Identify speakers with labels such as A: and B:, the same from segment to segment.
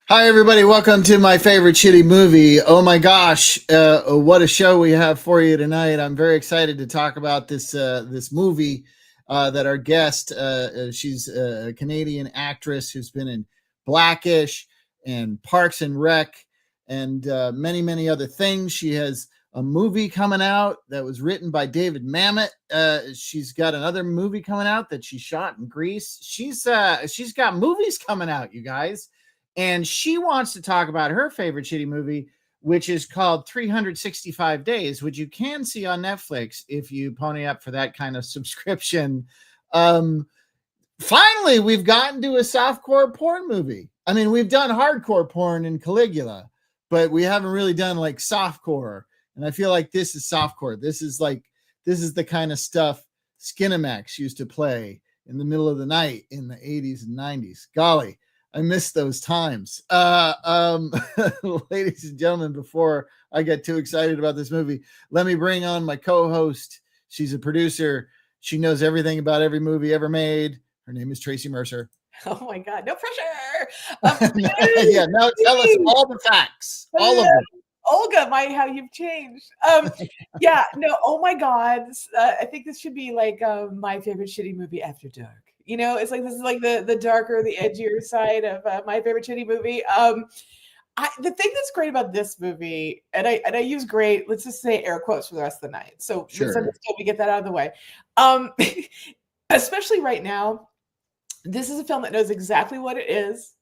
A: Hi, everybody. Welcome to my favorite shitty movie. Oh my gosh, what a show we have for you tonight! I'm very excited to talk about this movie that our guest. She's a Canadian actress who's been in Blackish and Parks and Rec and many other things. She has a movie coming out that was written by David Mamet. She's got another movie coming out that she shot in Greece. She's got movies coming out, you guys, and she wants to talk about her favorite shitty movie, which is called 365 Days, which you can see on Netflix if you pony up for that kind of subscription. Um, Finally, we've gotten to a softcore porn movie. I mean, we've done hardcore porn in Caligula, but we haven't really done like softcore. And I feel like this is softcore. This is the kind of stuff Skinamax used to play in the middle of the night in the 80s and 90s. Golly, I miss those times. Ladies and gentlemen, before I get too excited about this movie, let me bring on my co-host. She's a producer. She knows everything about every movie ever made. Her name is Tracy Mercer.
B: Oh my God, no pressure.
A: Yeah, now tell us all the facts, all of them.
B: Olga, how you've changed. Yeah, no, oh my God. I think this should be like my favorite shitty movie after dark. It's like this is like the darker, the edgier side of my favorite shitty movie. The thing that's great about this movie, and I use great, let's just say air quotes for the rest of the night. So
A: Sure.
B: let's understand we get that out of the way. Especially right now, this is a film that knows exactly what it is.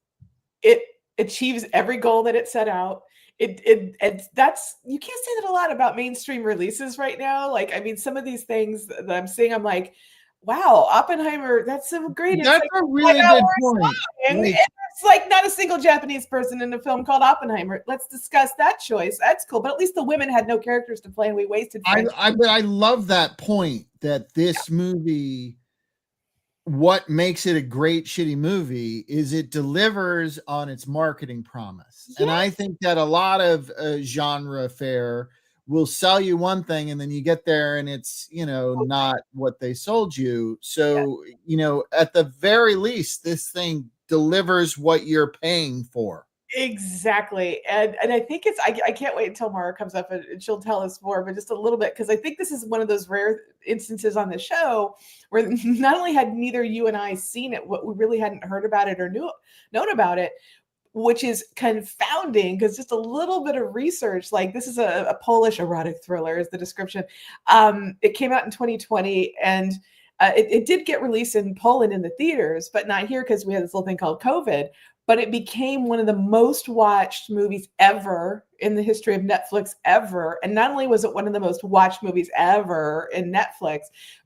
B: It achieves every goal that it set out. That's, you can't say that a lot about mainstream releases right now. Like, I mean, some of these things that I'm seeing, I'm like, wow, Oppenheimer, that's so great.
A: That's
B: like
A: a really good point.
B: And it's like not a single Japanese person in a film called Oppenheimer. Let's discuss that choice. That's cool. But at least the women had no characters to play and we wasted.
A: I love that point that this movie, what makes it a great shitty movie is it delivers on its marketing promise. Yes. And I think that a lot of genre fare will sell you one thing and then you get there and it's, not what they sold you. So, at the very least, this thing delivers what you're paying for.
B: Exactly. And I think I can't wait until Mara comes up and she'll tell us more, but just a little bit, because I think this is one of those rare instances on the show where not only had neither you and I seen it, what we really hadn't heard about it or known about it, which is confounding because just a little bit of research, like this is a Polish erotic thriller is the description. It came out in 2020 and it did get released in Poland in the theaters, but not here because we had this little thing called COVID. But it became one of the most watched movies ever in the history of Netflix ever. And not only was it one of the most watched movies ever in Netflix,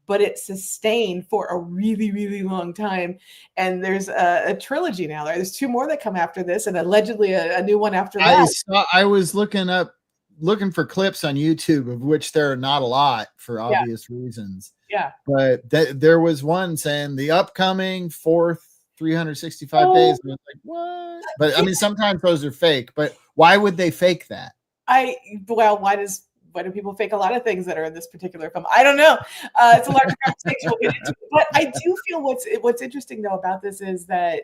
B: but it sustained for a really, really long time. And there's a trilogy now. There's two more that come after this and allegedly a new one after that.
A: I was looking for clips on YouTube, of which there are not a lot for obvious reasons.
B: Yeah.
A: But there was one saying the upcoming fourth 365 days. And I was like, what? But I mean, sometimes those are fake, but why would they fake that?
B: Why do people fake a lot of things that are in this particular film? I don't know. It's a larger conversation we'll get into. But I do feel what's interesting though about this is that,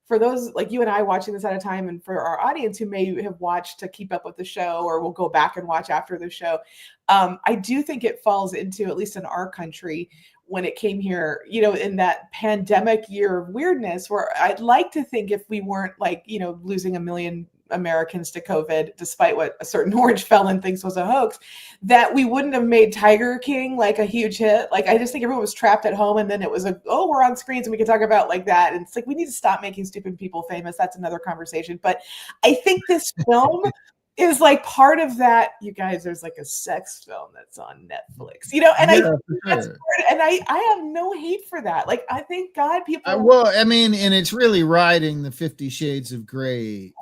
B: for those like you and I watching this at a time, and for our audience who may have watched to keep up with the show or will go back and watch after the show, I do think it falls into, at least in our country, when it came here, in that pandemic year of weirdness, where I'd like to think if we weren't like, losing 1 million Americans to COVID, despite what a certain orange felon thinks was a hoax, that we wouldn't have made Tiger King like a huge hit. Like, I just think everyone was trapped at home and then it was we're on screens and we can talk about like that. And it's like, we need to stop making stupid people famous. That's another conversation. But I think this film is like part of that. You guys, there's like a sex film that's on Netflix, and I have no hate for that. Like, I think God, people.
A: Well, I mean, and it's really riding the 50 Shades of Grey.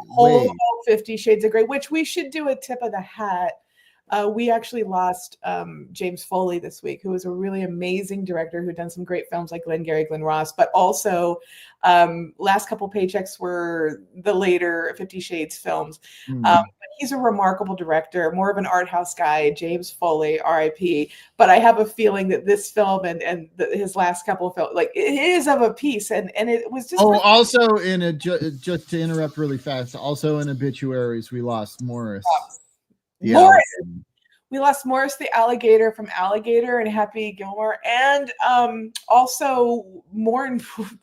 B: 50 Shades of Grey, which we should do a tip of the hat We actually lost James Foley this week, who was a really amazing director who had done some great films like Glengarry Glen Ross, but also last couple paychecks were the later 50 Shades films. But he's a remarkable director, more of an art house guy, James Foley, RIP. But I have a feeling that this film and his last couple of films, like it is of a piece, and it was just.
A: Oh, also in a just to interrupt really fast. Also in obituaries, we lost Morris.
B: Morris. We lost Morris the alligator from Alligator and Happy Gilmore, and also more.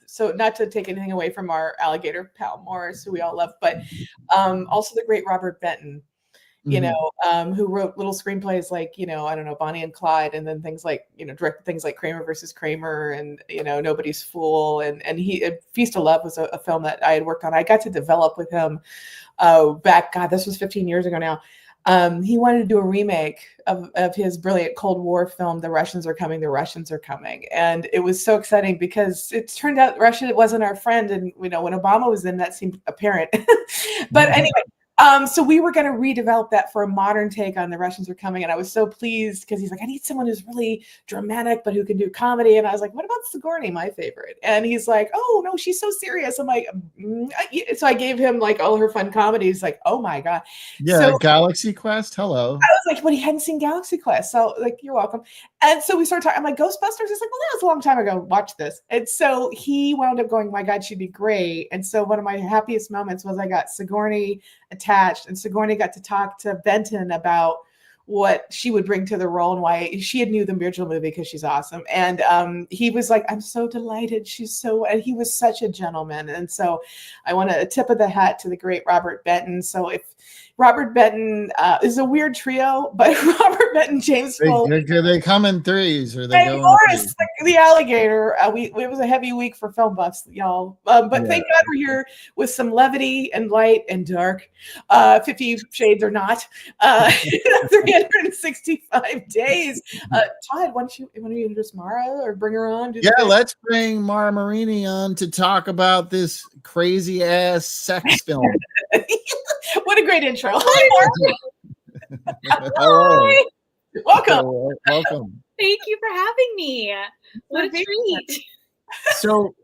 B: So not to take anything away from our alligator pal Morris, who we all love, but also the great Robert Benton, you know, who wrote little screenplays like, you know, I don't know, Bonnie and Clyde, and then things like, you know, directed things like Kramer versus Kramer, and, you know, Nobody's Fool, and Feast of Love was a film that I had worked on. I got to develop with him back. God, this was 15 years ago now. He wanted to do a remake of his brilliant Cold War film, The Russians Are Coming, The Russians Are Coming. And it was so exciting because it turned out Russia wasn't our friend. And, you know, when Obama was in, that seemed apparent. But anyway, so we were going to redevelop that for a modern take on The Russians Are Coming. And I was so pleased because he's like, I need someone who's really dramatic, but who can do comedy. And I was like, what about Sigourney, my favorite? And he's like, oh, no, she's so serious. I'm like, so I gave him like all her fun comedies. Like, oh my God.
A: Yeah,
B: so,
A: Galaxy Quest. Hello.
B: I was like, but he hadn't seen Galaxy Quest. So like, you're welcome. And so we started talking. I'm like, Ghostbusters? He's like, well, that was a long time ago. Watch this. And so he wound up going, my God, she'd be great. And so one of my happiest moments was I got Sigourney attached, and Sigourney got to talk to Benton about what she would bring to the role and why she had knew the original movie because she's awesome. And he was like, I'm so delighted. And he was such a gentleman. And so I want a tip of the hat to the great Robert Benton. So if Robert Benton is a weird trio, but Robert Benton, James Foley.
A: They come in threes, or they go
B: Morris, the alligator. It was a heavy week for film buffs, y'all. But thank God we're here with some levity and light and dark. 50 Shades or not. 365 days. Todd, why don't you introduce Mara or bring her on?
A: Let's bring Mara Marini on to talk about this crazy ass sex film.
B: What a great intro. Hi, Mara. Hi. Welcome.
C: Welcome. Thank you for having me. What a treat.
A: So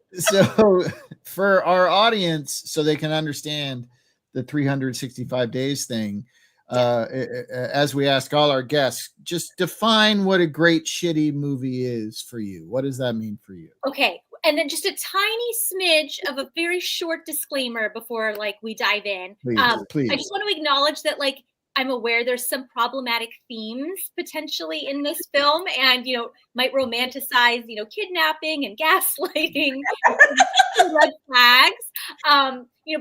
A: for our audience, so they can understand the 365 days thing, as we ask all our guests, just define what a great shitty movie is for you. What does that mean for you?
C: Okay. And then just a tiny smidge of a very short disclaimer before we dive in.
A: Please.
C: I just want to acknowledge that I'm aware there's some problematic themes potentially in this film, and might romanticize kidnapping and gaslighting and red flags.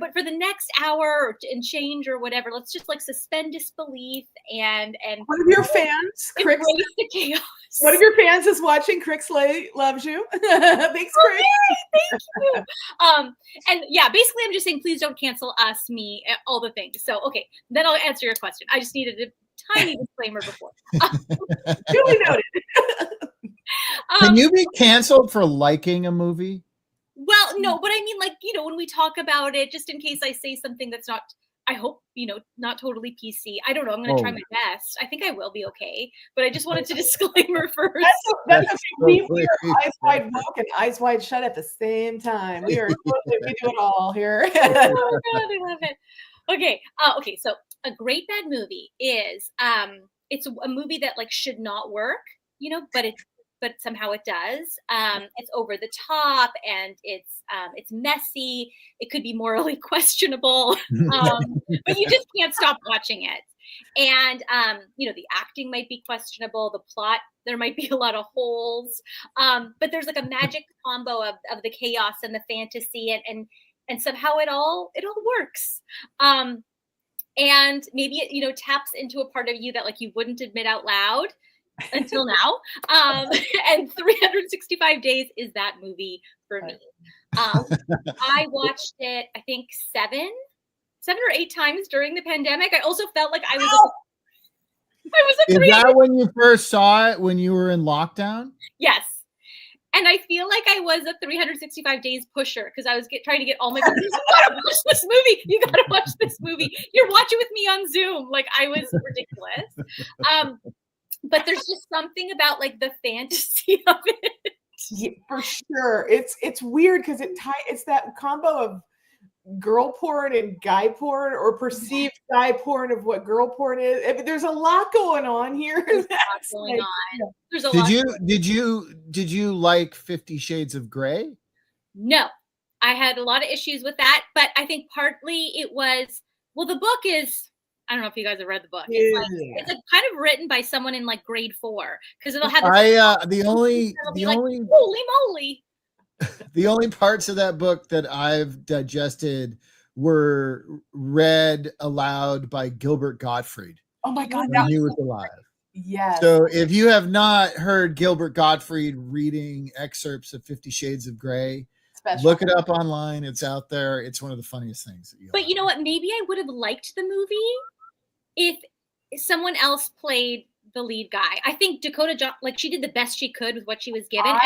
C: But for the next hour and change or whatever, let's just suspend disbelief and
B: one of your fans,
C: embrace the chaos.
B: One of your fans is watching. Crick Slay loves you. Thanks, Crick.
C: Thank you. And yeah, basically I'm just saying, please don't cancel us, me, all the things. So, okay, then I'll answer your question. I just needed a tiny disclaimer before.
B: Duly noted.
A: Can you be canceled for liking a movie?
C: Well, no, but I mean, when we talk about it, just in case I say something that's not, I hope, not totally PC. I don't know. I'm going to try my best. I think I will be okay. But I just wanted to disclaimer first.
B: That's okay. We are eyes wide woke and eyes wide shut at the same time. We do it all here.
C: Oh, my God, I love it. Okay. Okay. So a great bad movie is, it's a movie that should not work, but somehow it does. It's over the top and it's messy. It could be morally questionable, but you just can't stop watching it. And, the acting might be questionable. The plot, there might be a lot of holes, but there's a magic combo of the chaos and the fantasy and somehow it all works. And maybe it, taps into a part of you that you wouldn't admit out loud until now. And 365 Days is that movie for me. I watched it, I think 7 or 8 times during the pandemic. I also felt like I was
A: Is that when you first saw it, when you were in lockdown?
C: Yes. And I feel like I was a 365 days pusher because I was trying to get all my friends, you gotta watch this movie. You gotta watch this movie. You're watching with me on Zoom. Like I was ridiculous. But there's just something about like the fantasy of it.
B: Yeah, for sure. It's weird because it's that combo of girl porn and guy porn, or perceived guy porn of what girl porn is. I mean, there's a lot going on here.
C: There's a lot going on. There's a lot.
A: Did you like 50 Shades of Grey?
C: No, I had a lot of issues with that, but I think partly it was, well, the book is, I don't know if you guys have read the book. It's like kind of written by someone in like grade 4 because it'll have
A: the only
C: holy moly.
A: The only parts of that book that I've digested were read aloud by Gilbert Gottfried.
B: Oh my God,
A: when he was alive.
B: Yes.
A: So if you have not heard Gilbert Gottfried reading excerpts of 50 Shades of Grey, look it up online. It's out there. It's one of the funniest things.
C: But you know what? Maybe I would have liked the movie if someone else played the lead guy. I think Dakota like she did the best she could with what she was given. And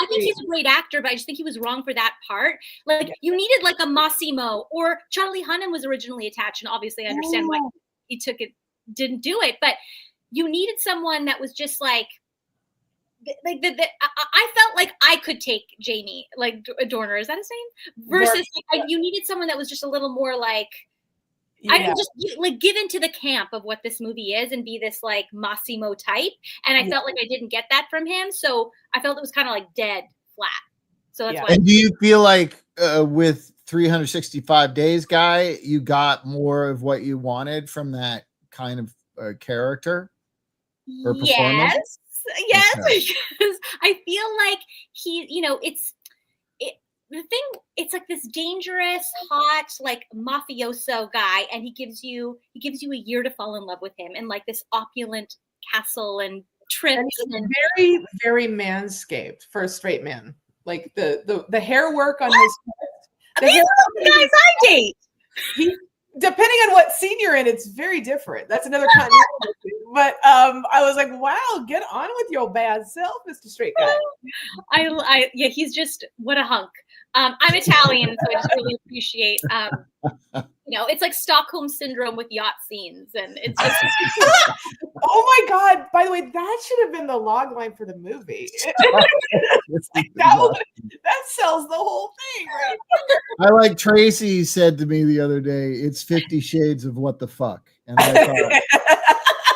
C: I think he's a great actor, but I just think he was wrong for that part. Like you needed like a Massimo, or Charlie Hunnam was originally attached, and obviously I understand why he didn't do it, but you needed someone that was just like I felt like I could take Jamie, like Dorner, is that his name? Versus like, you needed someone that was just a little more like, I can just like give into the camp of what this movie is and be this like Massimo type. And I felt like I didn't get that from him. So I felt it was kind of like dead flat. So that's why.
A: And do you feel like with 365 Days Guy, you got more of what you wanted from that kind of character or performance?
C: Yes, okay. Because I feel like he, you know, it's like this dangerous, hot, like mafioso guy, and he gives you a year to fall in love with him, and like this opulent castle and trips, and
B: very, very manscaped for a straight man. Like the hair work on his
C: the hair the guys I date.
B: Depending on what scene you're in, it's very different. That's another continuity. But I was like, wow, get on with your bad self, Mr. Straight Guy.
C: Yeah, he's just, what a hunk. I'm Italian, so I just really appreciate, you know, it's like Stockholm Syndrome with yacht scenes. And it's just.
B: Oh my God. By the way, that should have been the log line for the movie. Like that sells the whole thing, right?
A: I like Tracy said to me the other day, it's 50 Shades of what the fuck. And I thought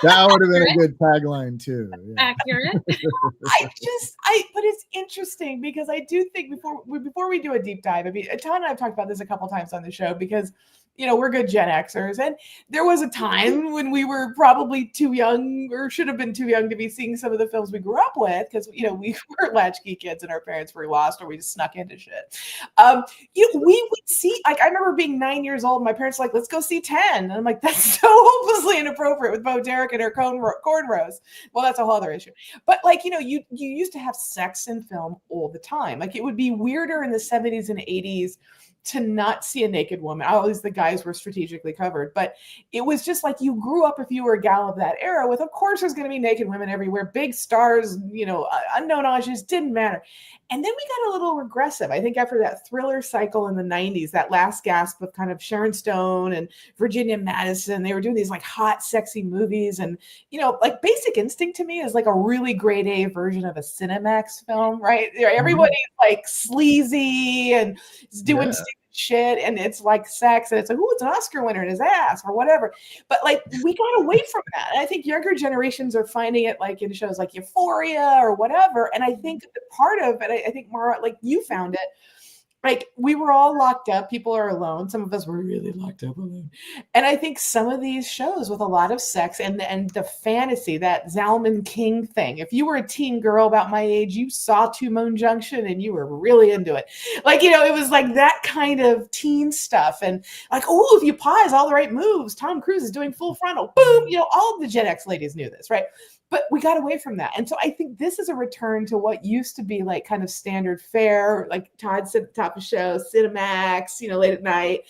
A: that would have been a good tagline too.
C: Yeah. Accurate.
B: But it's interesting because I do think before we do a deep dive, I mean, Todd and I have talked about this a couple times on the show because, you know, we're good Gen Xers. And there was a time when we were probably too young or should have been too young to be seeing some of the films we grew up with because, you know, we were latchkey kids and our parents were lost or we just snuck into shit. We would see, like, I remember being 9 years old. My parents were like, let's go see 10. And I'm like, that's so hopelessly inappropriate with Bo Derek and her cornrows. Well, that's a whole other issue. But like, you know, you used to have sex in film all the time. Like it would be weirder in the 70s and 80s to not see a naked woman. Always the guys were strategically covered, but it was just like you grew up, if you were a gal of that era, with, of course, there's going to be naked women everywhere, big stars, you know, unknown ages, didn't matter. And then we got a little regressive. I think after that thriller cycle in the 90s, that last gasp of kind of Sharon Stone and Virginia Madison, they were doing these like hot, sexy movies. And, you know, like Basic Instinct to me is like a really grade A version of a Cinemax film, right? Everybody's like sleazy and is doing shit and it's like sex and it's like, oh, it's an Oscar winner in his ass or whatever. But like we got away from that. And I think younger generations are finding it like in shows like Euphoria or whatever. And I think part of it, I think Mara, like you found it, like we were all locked up. People are alone. Some of us were really locked up alone. And I think some of these shows with a lot of sex and the fantasy, that Zalman King thing. If you were a teen girl about my age, you saw Two Moon Junction and you were really into it. Like, you know, it was like that kind of teen stuff. And like, oh, if you pause all the right moves, Tom Cruise is doing full frontal. Boom. You know, all of the Gen X ladies knew this, right? But we got away from that. And so I think this is a return to what used to be like kind of standard fare, like Todd said at the top of the show, Cinemax, you know, late at night.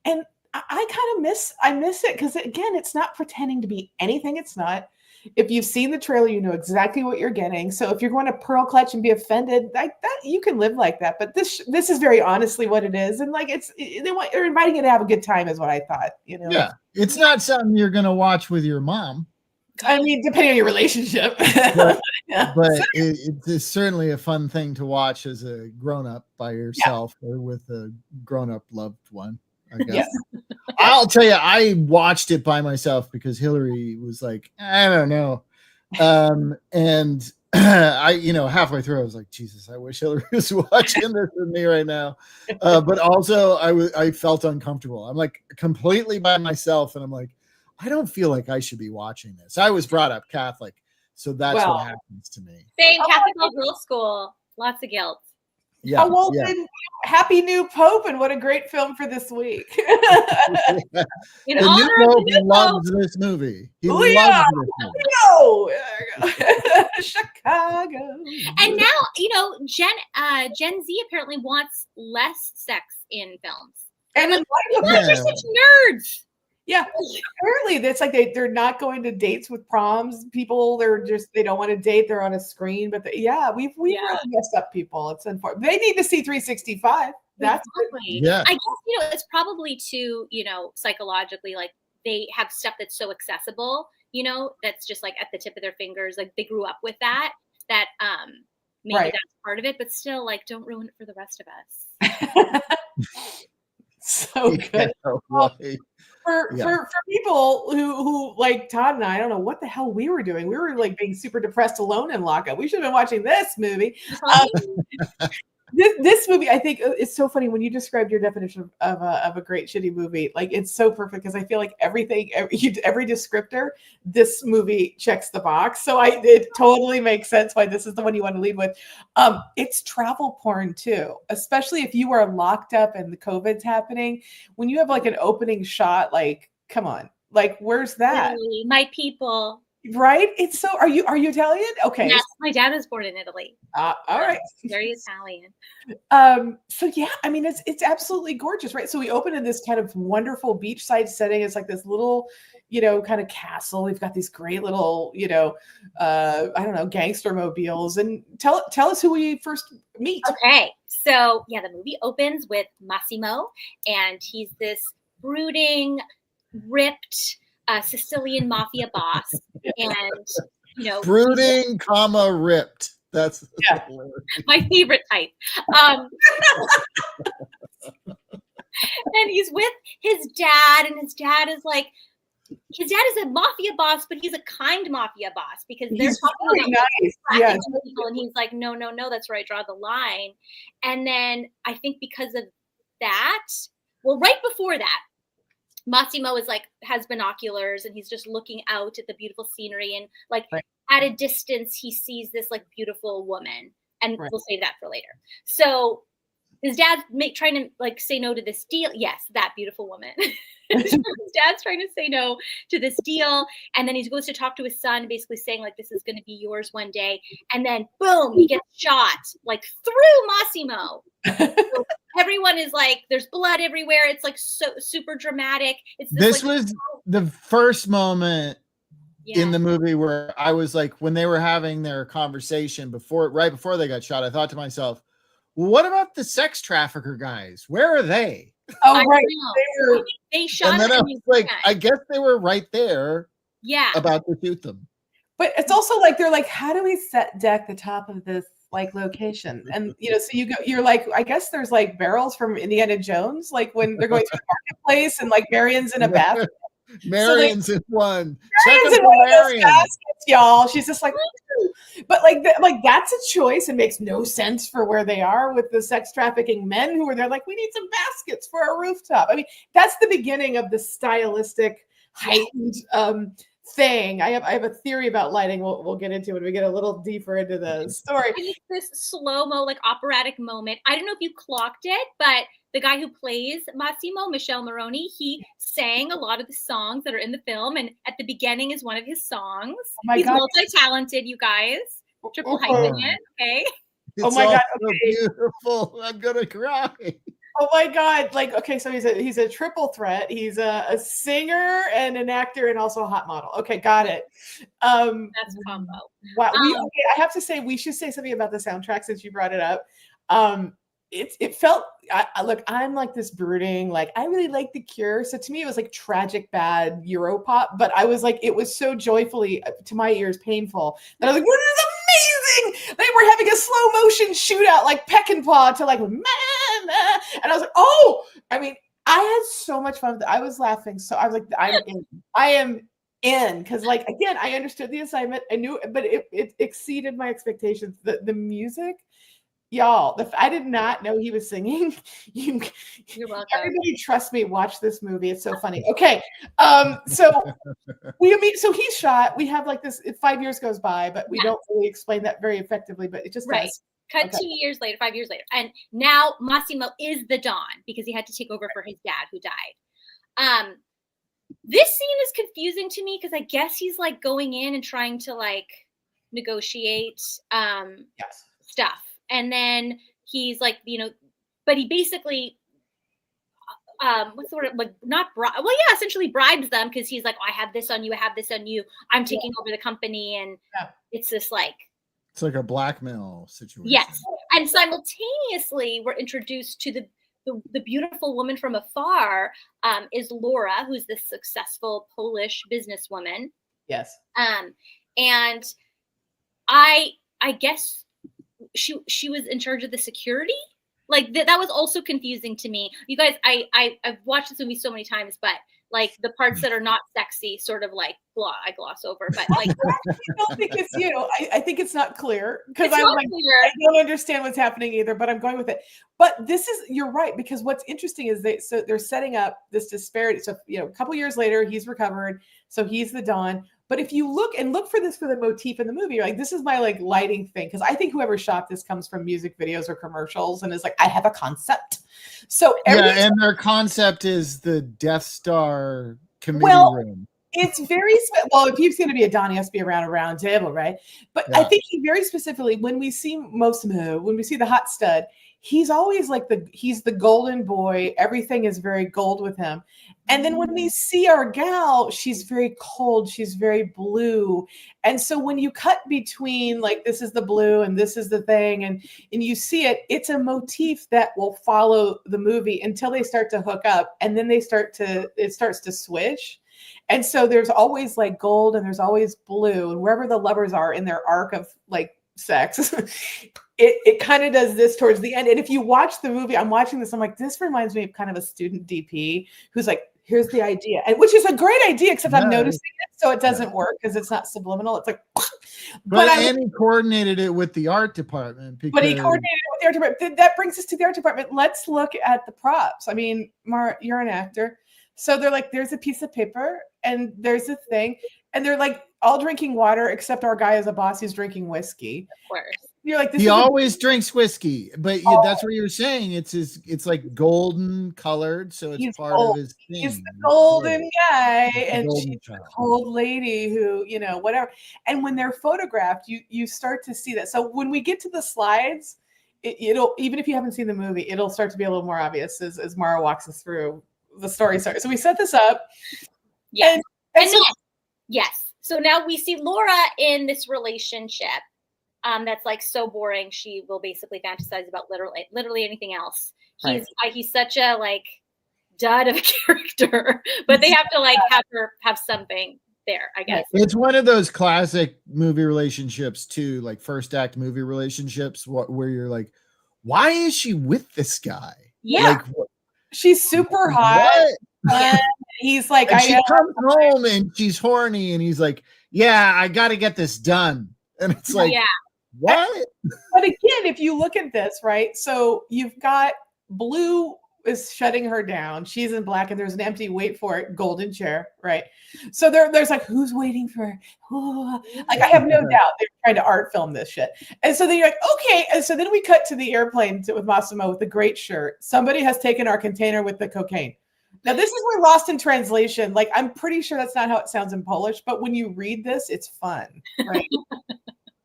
B: And I kind of miss it because, again, it's not pretending to be anything it's not. If you've seen the trailer, you know exactly what you're getting. So if you're going to pearl clutch and be offended, like that, you can live like that. But this is very honestly what it is, and like they're inviting you to have a good time, is what I thought. You know,
A: Yeah, it's not something you're gonna watch with your mom.
B: I mean, depending on your relationship.
A: But,
B: Yeah.
A: but it's certainly a fun thing to watch as a grown-up by yourself or with a grown-up loved one, I guess.
B: Yes.
A: I'll tell you, I watched it by myself because Hillary was like, I don't know. And I, halfway through, I was like, Jesus, I wish Hillary was watching this with me right now. But also I felt uncomfortable. I'm like completely by myself. And I'm like, I don't feel like I should be watching this. I was brought up Catholic, so that's what happens to me.
C: Same Catholic girls' school. Lots of guilt.
A: Yeah.
B: Oh, well, then, happy new Pope, and what a great film for this week.
A: The new Pope loves this movie. He loves this movie.
B: No, Chicago.
C: And now, Gen Z apparently wants less sex in films.
B: And then
C: you guys are such nerds.
B: Yeah, apparently it's like they're not going to dates with proms. People, they don't want to date. They're on a screen, but we've really messed up people. It's unfortunate. They need to see 365. That's
C: exactly.
A: Yeah.
C: I guess it's probably too psychologically, like they have stuff that's so accessible, that's just like at the tip of their fingers. Like they grew up with that maybe that's part of it, but still, like, don't ruin it for the rest of us.
B: So good.
A: Yeah,
B: For people who like Todd and I don't know what the hell we were doing. We were like being super depressed alone in lockup. We should have been watching this movie. This movie, I think, it's so funny when you described your definition of a great shitty movie. Like, it's so perfect because I feel like every descriptor, this movie checks the box. So it totally makes sense why this is the one you want to lead with. It's travel porn too, especially if you are locked up and the COVID's happening. When you have like an opening shot, like, come on, like, where's that?
C: Really, my people.
B: Right? It's so. Are you Italian? Okay.
C: Yes, my dad was born in Italy.
B: All right.
C: Very Italian.
B: So yeah, I mean, it's absolutely gorgeous, right? So we open in this kind of wonderful beachside setting. It's like this little, kind of castle. We've got these great little, I don't know, gangster mobiles. And tell us who we first meet.
C: Okay, so yeah, the movie opens with Massimo, and he's this brooding, ripped Sicilian mafia boss, and
A: brooding, ripped. That's
C: my favorite type. And he's with his dad, and his dad is a mafia boss, but he's a kind mafia boss because they're talking about
B: nice.
C: people, and he's like, no, that's where I draw the line. And then I think because of that, right before that, Massimo has binoculars, and he's just looking out at the beautiful scenery, and at a distance he sees this beautiful woman, and we'll save that for later. So his dad's trying to say no to this deal. Yes, that beautiful woman. His dad's trying to say no to this deal, and then he goes to talk to his son, basically saying this is going to be yours one day, and then boom, he gets shot through Massimo. So everyone is there's blood everywhere. It's so super dramatic.
A: This was the first moment in the movie where I was when they were having their conversation right before they got shot, I thought to myself, well, what about the sex trafficker guys? Where are they?
B: Oh, right.
C: They shot
A: and then I was I guess they were right there.
C: Yeah.
A: About to shoot them.
B: But it's also they're how do we set deck the top of this location? And so you're I guess there's barrels from Indiana Jones, when they're going through the marketplace, and Marion's in a bath.
A: Marion's in one.
B: Marion's in one of those baskets, y'all. She's just but that's a choice. It makes no sense for where they are with the sex trafficking men who are there. We need some baskets for a rooftop. I mean, that's the beginning of the stylistic heightened thing. I have a theory about lighting. We'll get into when we get a little deeper into the story.
C: This slow-mo, operatic moment. I don't know if you clocked it, but the guy who plays Massimo, Michelle Moroni, he sang a lot of the songs that are in the film, and at the beginning is one of his songs. He's multi-talented, you guys. Triple hyphen it, okay?
A: It's so beautiful. I'm gonna cry.
B: Oh my God. Like, okay, so he's a triple threat. He's a singer and an actor and also a hot model. Okay, got it.
C: That's combo.
B: Wow. Okay, I have to say, we should say something about the soundtrack since you brought it up. It felt look, I'm like this brooding, like I really like The Cure. So to me, it was like tragic bad Europop, but I was like, it was so joyfully to my ears painful that I was like, what is amazing? They were having a slow motion shootout like Peckinpah to like, and I was like, oh, I mean, I had so much fun with it. I was laughing. So I was like, I am in because like again, I understood the assignment. I knew, but it exceeded my expectations. The music. Y'all, I did not know he was singing.
C: You're welcome.
B: Everybody, trust me. Watch this movie. It's so funny. Okay, so so he's shot. We have like this. 5 years goes by, but we don't really explain that very effectively. But it just does.
C: Cut 2 years later, 5 years later, and now Massimo is the Don because he had to take over for his dad who died. This scene is confusing to me because I guess he's like going in and trying to like negotiate stuff. And then he's like, but he basically, what's the word? Like essentially bribes them because he's like, oh, I have this on you. I have this on you. I'm taking over the company. And it's this like.
A: It's like a blackmail situation.
C: Yes. And simultaneously, we're introduced to the beautiful woman from afar is Laura, who's this successful Polish businesswoman.
B: Yes.
C: And I guess she was in charge of the security. Like that was also confusing to me. You guys, I've watched this movie so many times, but like the parts that are not sexy sort of like I gloss over. But like
B: I don't think it's I think it's not clear because I don't understand what's happening either, but I'm going with it. But you're right, because what's interesting is they're setting up this disparity. So a couple years later, he's recovered, so he's the Don. But if you look for the motif in the movie, like this is my like lighting thing, because I think whoever shot this comes from music videos or commercials and is like, I have a concept. So
A: and their concept is the Death Star committee room.
B: It's very if he's going to be a Don, he has to be around a round table, right? But I think he very specifically, when we see when we see the hot stud, he's always like he's the golden boy. Everything is very gold with him. And then when we see our gal, she's very cold. She's very blue. And so when you cut between like, this is the blue and this is the thing, and you see it, it's a motif that will follow the movie until they start to hook up. And then it starts to switch. And so there's always like gold and there's always blue, and wherever the lovers are in their arc of like sex, it kind of does this towards the end. And if you watch the movie, I'm watching this, I'm like, this reminds me of kind of a student DP who's like, here's the idea, and which is a great idea, except I'm noticing it, so it doesn't work because it's not subliminal. It's like,
A: and he coordinated it with the art department.
B: But he coordinated it with the art department. That brings us to the art department. Let's look at the props. I mean, Mar, you're an actor, so they're like, there's a piece of paper and there's a thing, and they're like all drinking water except our guy is a boss who's drinking whiskey.
C: Of course.
B: You're like,
A: he always drinks whiskey, but that's what you're saying. It's like golden colored, so it's part of his thing.
B: He's the golden guy, and she's the cold lady who, whatever. And when they're photographed, you start to see that. So when we get to the slides, it'll, even if you haven't seen the movie, it'll start to be a little more obvious as Mara walks us through the story. So we set this up.
C: Yes. Yes. So now we see Laura in this relationship. That's like so boring. She will basically fantasize about literally anything else. He's such a like dud of a character, but they have to like have something there, I guess.
A: It's one of those classic movie relationships too, like first act movie relationships where you're like, why is she with this guy?
B: Yeah. Like, she's super hot. And he's like,
A: she comes home and she's horny, and he's like, yeah, I got to get this done. And it's like, what?
B: But again, if you look at this, right? So you've got blue is shutting her down. She's in black, and there's an empty, wait for it, golden chair, right? So there's like, who's waiting for her? Oh, like, I have no doubt they're trying to art film this shit. And so then you're like, okay. And so then we cut to the airplane with Massimo with the great shirt. Somebody has taken our container with the cocaine. Now, this is where lost in translation. Like, I'm pretty sure that's not how it sounds in Polish, but when you read this, it's fun, right?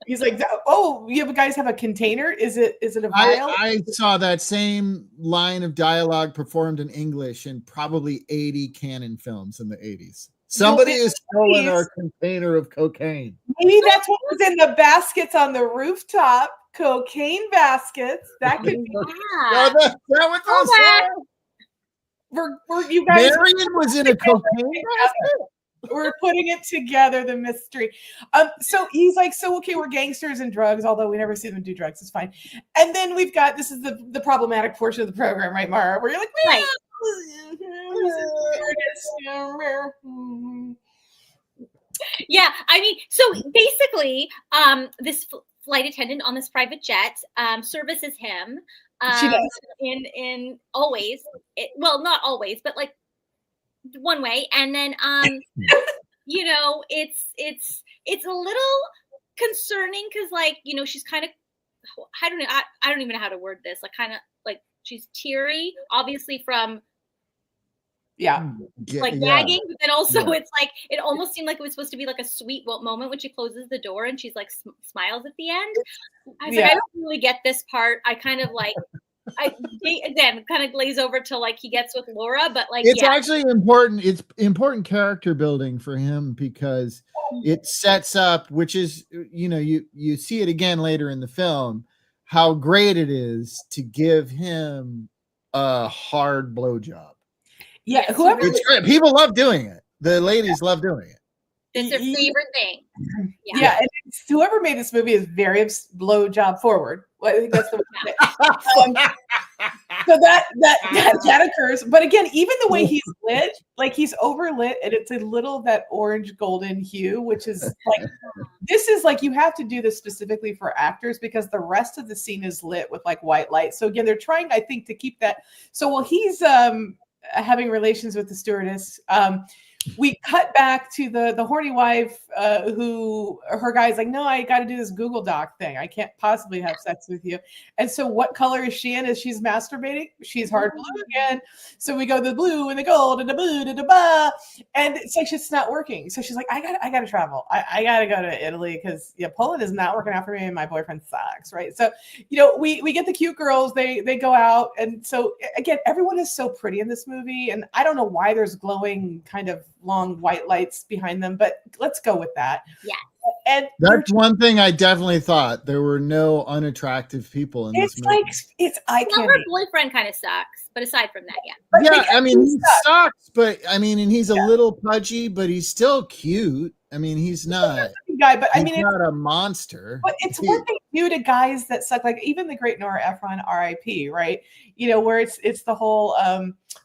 B: He's like, oh, you guys have a container? Is it a vial?
A: I saw that same line of dialogue performed in English in probably 80 Canon films in the 80s. Somebody is stolen our container of cocaine.
B: Maybe that's what was in the baskets on the rooftop. Cocaine baskets. That could be.
C: Yeah.
A: No, that what those
B: We're you guys.
A: Marion was in a cocaine basket.
B: We're putting it together, the mystery. So he's like, so okay, we're gangsters and drugs, although we never see them do drugs. It's fine. And then we've got this is the problematic portion of the program, right, Mara? Where you're like,
C: Right. Yeah, I mean, so basically, this flight attendant on this private jet services him.
B: She does.
C: In always, well, not always, but like one way, and then you know, it's a little concerning because, like, you know, she's kind of, I don't know, I don't even know how to word this, like kind of like she's teary, obviously from like gagging, but then also it's like it almost seemed like it was supposed to be like a sweet moment when she closes the door and she's like smiles at the end. I was like, I don't really get this part. I kind of like again kind of glaze over till like he gets with Laura, but like
A: it's actually important. It's important character building for him because it sets up, which is, you know, you see it again later in the film, how great it is to give him a hard blowjob.
B: Yeah, whoever
A: it's great. People love doing it. The ladies love doing it.
C: It's their favorite thing.
B: Yeah, and whoever made this movie is very blowjob forward. Well, I think that's the so that occurs. But again, even the way he's lit, like he's overlit, and it's a little that orange golden hue, which is like this is like you have to do this specifically for actors because the rest of the scene is lit with like white light. So again, they're trying, I think, to keep that. So while he's having relations with the stewardess, we cut back to the horny wife who her guy's like, no, I got to do this Google Doc thing. I can't possibly have sex with you. And so what color is she in as she's masturbating? She's hard blue again. So we go the blue and the gold and the blue and the ba. And it's like, it's not working. So she's like, I got to travel. I got to go to Italy because Poland is not working out for me and my boyfriend sucks. Right. So, you know, we get the cute girls, they go out. And so again, everyone is so pretty in this movie. And I don't know why there's glowing kind of long white lights behind them, but let's go with that.
C: Yeah.
B: And
A: that's one thing I definitely thought. There were no unattractive people in this movie.
B: It's eye candy.
C: Her boyfriend kind of sucks, but aside from that,
A: yeah, I mean, he sucks, but I mean, and he's a little pudgy, but he's still cute. I mean, he's not
B: a guy, but I mean,
A: he's not a monster.
B: But it's what they do to guys that suck. Like even the great Nora Ephron, R.I.P. Right? You know, where it's the whole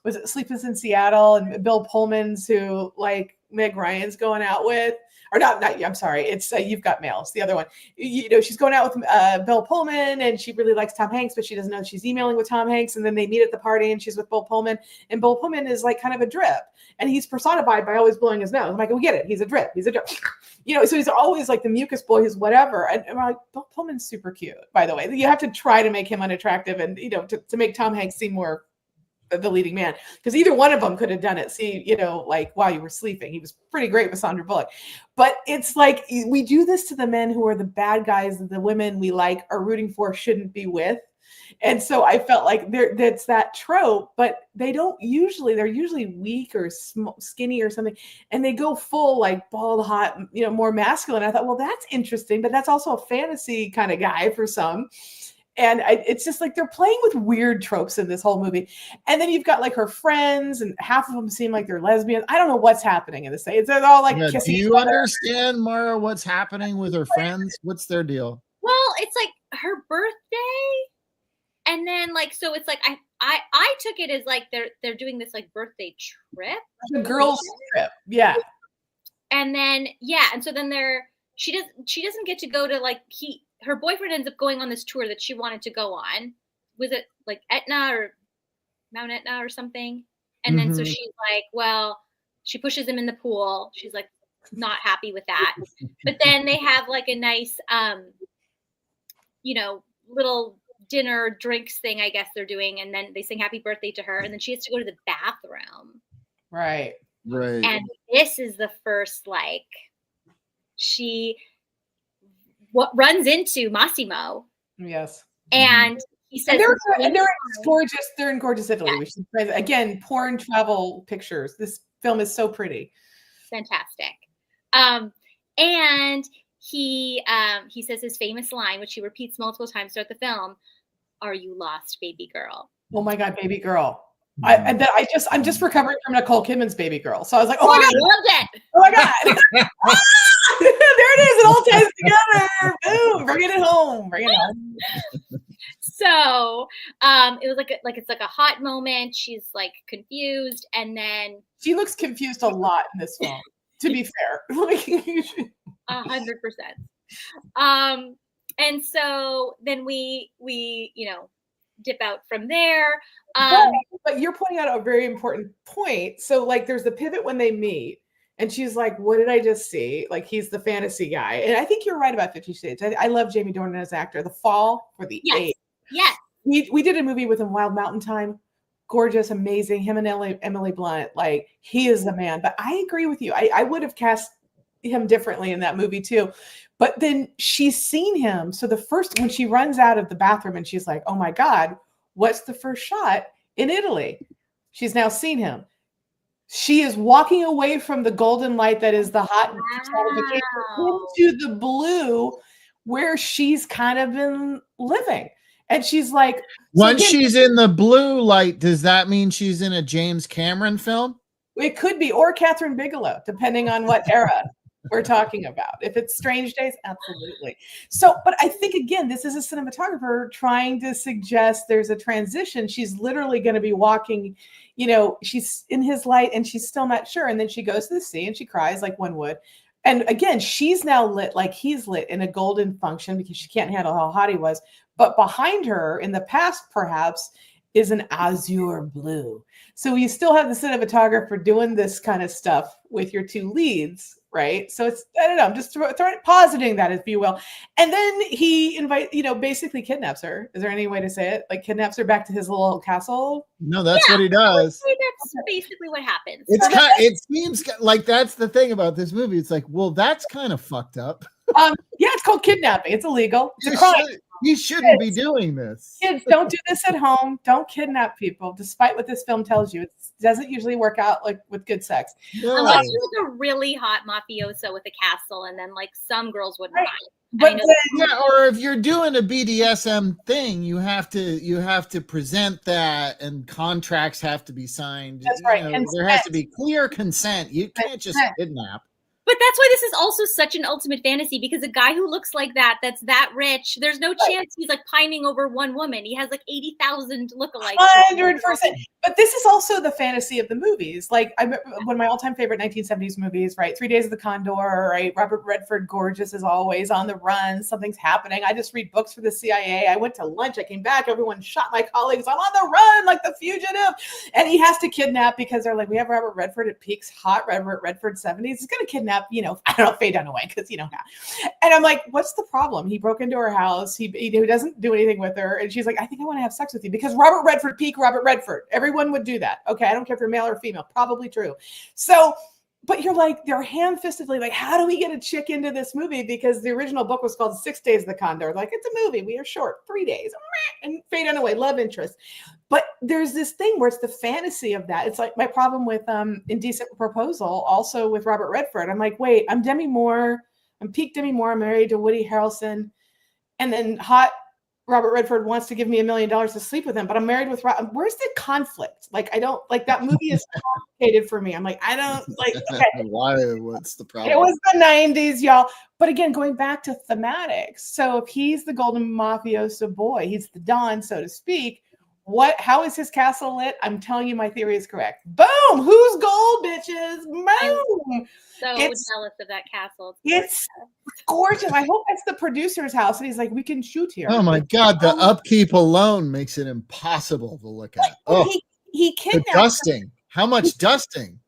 B: was it Sleepless in Seattle and Bill Pullman's who like Meg Ryan's going out with. Or not. I'm sorry. It's You've Got Mail. It's the other one. You know, she's going out with Bill Pullman, and she really likes Tom Hanks, but she doesn't know she's emailing with Tom Hanks. And then they meet at the party, and she's with Bill Pullman, and Bill Pullman is like kind of a drip, and he's personified by always blowing his nose. I'm like, we get it. He's a drip. He's a drip. You know, so he's always like the mucus boy. He's whatever. And I'm like, Bill Pullman's super cute. By the way, you have to try to make him unattractive, and you know, to make Tom Hanks seem more the leading man, because either one of them could have done it. See, you know, like while you were sleeping, he was pretty great with Sandra Bullock. But it's like we do this to the men who are the bad guys that the women we like are rooting for shouldn't be with. And so I felt like that's that trope, but they're usually weak or skinny or something, and they go full like bald, hot, you know, more masculine. I thought, well, that's interesting, but that's also a fantasy kind of guy for some. And it's just like they're playing with weird tropes in this whole movie. And then you've got like her friends, and half of them seem like they're lesbians. I don't know what's happening in this thing. They're all like kissing.
A: Do you understand, Mara, what's happening with her friends? What's their deal?
C: Well, it's like her birthday, and then like so it's like I took it as like they're doing this like birthday trip.
B: The girls' trip, yeah.
C: And then and so then she doesn't get to go to like her boyfriend ends up going on this tour that she wanted to go on. Was it like Etna or Mount Etna or something? And then so she's like, well, she pushes him in the pool. She's like not happy with that. But then they have like a nice, you know, little dinner drinks thing, I guess they're doing. And then they sing happy birthday to her. And then she has to go to the bathroom.
B: Right.
A: Right.
C: And this is the first, like, what runs into Massimo,
B: Yes.
C: and he says,
B: And they're gorgeous. They're in gorgeous Italy.
C: Yeah.
B: Which is, again, porn travel pictures. This film is so pretty.
C: fantastic. And he says his famous line, which he repeats multiple times throughout the film: "Are you lost, baby girl?"
B: Oh my God, baby girl.
A: Mhm.
B: I'm just recovering from Nicole Kidman's Baby Girl. So I was like, oh
C: Oh,
B: my
C: I
B: God,
C: loved it.
B: oh my God. There it is. It all ties together. Boom. Bring it home. Bring it home.
C: So it was it's like a hot moment. She's like confused, and then
B: She looks confused a lot in this film, to be fair.
C: 100%. And so then we dip out from there.
B: But you're pointing out a very important point. So like there's the pivot when they meet, and she's like, what did I just see? Like he's the fantasy guy. And I think you're right about 50 Shades. I love Jamie Dornan as actor. The Fall for the
C: Yes.
B: Age.
C: Yes.
B: We did a movie with him, Wild Mountain Time. Gorgeous, amazing. Him and Emily Blunt, like he is the man. But I agree with you. I would have cast him differently in that movie too. But then she's seen him. So when she runs out of the bathroom and she's like, oh my God, what's the first shot in Italy? She's now seen him. She is walking away from the golden light that is the hot into the blue where she's kind of been living. And she's like,
A: once she's in the blue light, does that mean she's in a James Cameron film?
B: It could be, or Catherine Bigelow, depending on what era we're talking about. If it's Strange Days, absolutely. So, but I think, again, this is a cinematographer trying to suggest there's a transition. She's literally going to be walking, she's in his light and she's still not sure. And then she goes to the sea and she cries like one would. And again, she's now lit like he's lit in a golden function because she can't handle how hot he was. But behind her, in the past, perhaps, is an azure blue. So you still have the cinematographer doing this kind of stuff with your two leads, right? So it's, I don't know, I'm just positing that, if you will. And then he basically kidnaps her. Is there any way to say it? Like kidnaps her back to his little castle?
A: No, that's what he does.
C: That's basically what happens.
A: It seems like that's the thing about this movie. It's like, well, that's kind of fucked up.
B: Yeah, it's called kidnapping. It's illegal. It's a crime.
A: You shouldn't be doing this.
B: Kids, don't do this at home. Don't kidnap people, despite what this film tells you. It doesn't usually work out like with good sex.
A: No.
C: Unless you're like a really hot mafioso with a castle, and then like some girls wouldn't mind.
B: But
A: or if you're doing a BDSM thing, you have to present that, and contracts have to be signed.
B: That's right.
A: And there has to be clear consent. You can't just kidnap.
C: But that's why this is also such an ultimate fantasy, because a guy who looks like that's that rich, there's no chance he's like pining over one woman. He has like 80,000 lookalikes.
B: 100%. But this is also the fantasy of the movies. Like one of my all-time favorite 1970s movies, right? 3 Days of the Condor, right? Robert Redford, gorgeous as always, on the run. Something's happening. I just read books for the CIA. I went to lunch. I came back. Everyone shot my colleagues. I'm on the run like the fugitive. And he has to kidnap because they're like, we have Robert Redford at peaks, hot Robert Redford 70s. He's going to kidnap, I don't know, Faye Dunaway, because now. And I'm like, what's the problem? He broke into her house. He doesn't do anything with her. And she's like, I think I want to have sex with you because Robert Redford, peak Robert Redford. Everyone would do that. Okay, I don't care if you're male or female. Probably true. So, but you're like, they're ham-fistedly like, how do we get a chick into this movie? Because the original book was called 6 Days of the Condor. Like, it's a movie. We are short. 3 days. And Faye Dunaway, love interest. But there's this thing where it's the fantasy of that. It's like my problem with Indecent Proposal, also with Robert Redford. I'm like, wait, I'm Demi Moore. I'm peak Demi Moore. I'm married to Woody Harrelson. And then hot Robert Redford wants to give me $1 million to sleep with him, but I'm married with where's the conflict? Like, I don't like that movie is complicated for me. I'm like, I don't like, okay.
A: Why? What's the problem?
B: It was the 90s, y'all. But again, going back to thematics. So if he's the golden mafioso boy, he's the Don, so to speak. How is his castle lit? I'm telling you, my theory is correct. Boom! Who's gold, bitches? Boom!
C: So jealous of that castle.
B: It's gorgeous. I hope that's the producer's house. And he's like, we can shoot here.
A: Oh my God, the upkeep alone makes it impossible to look at.
B: He kidnapped
A: the dusting. How much dusting?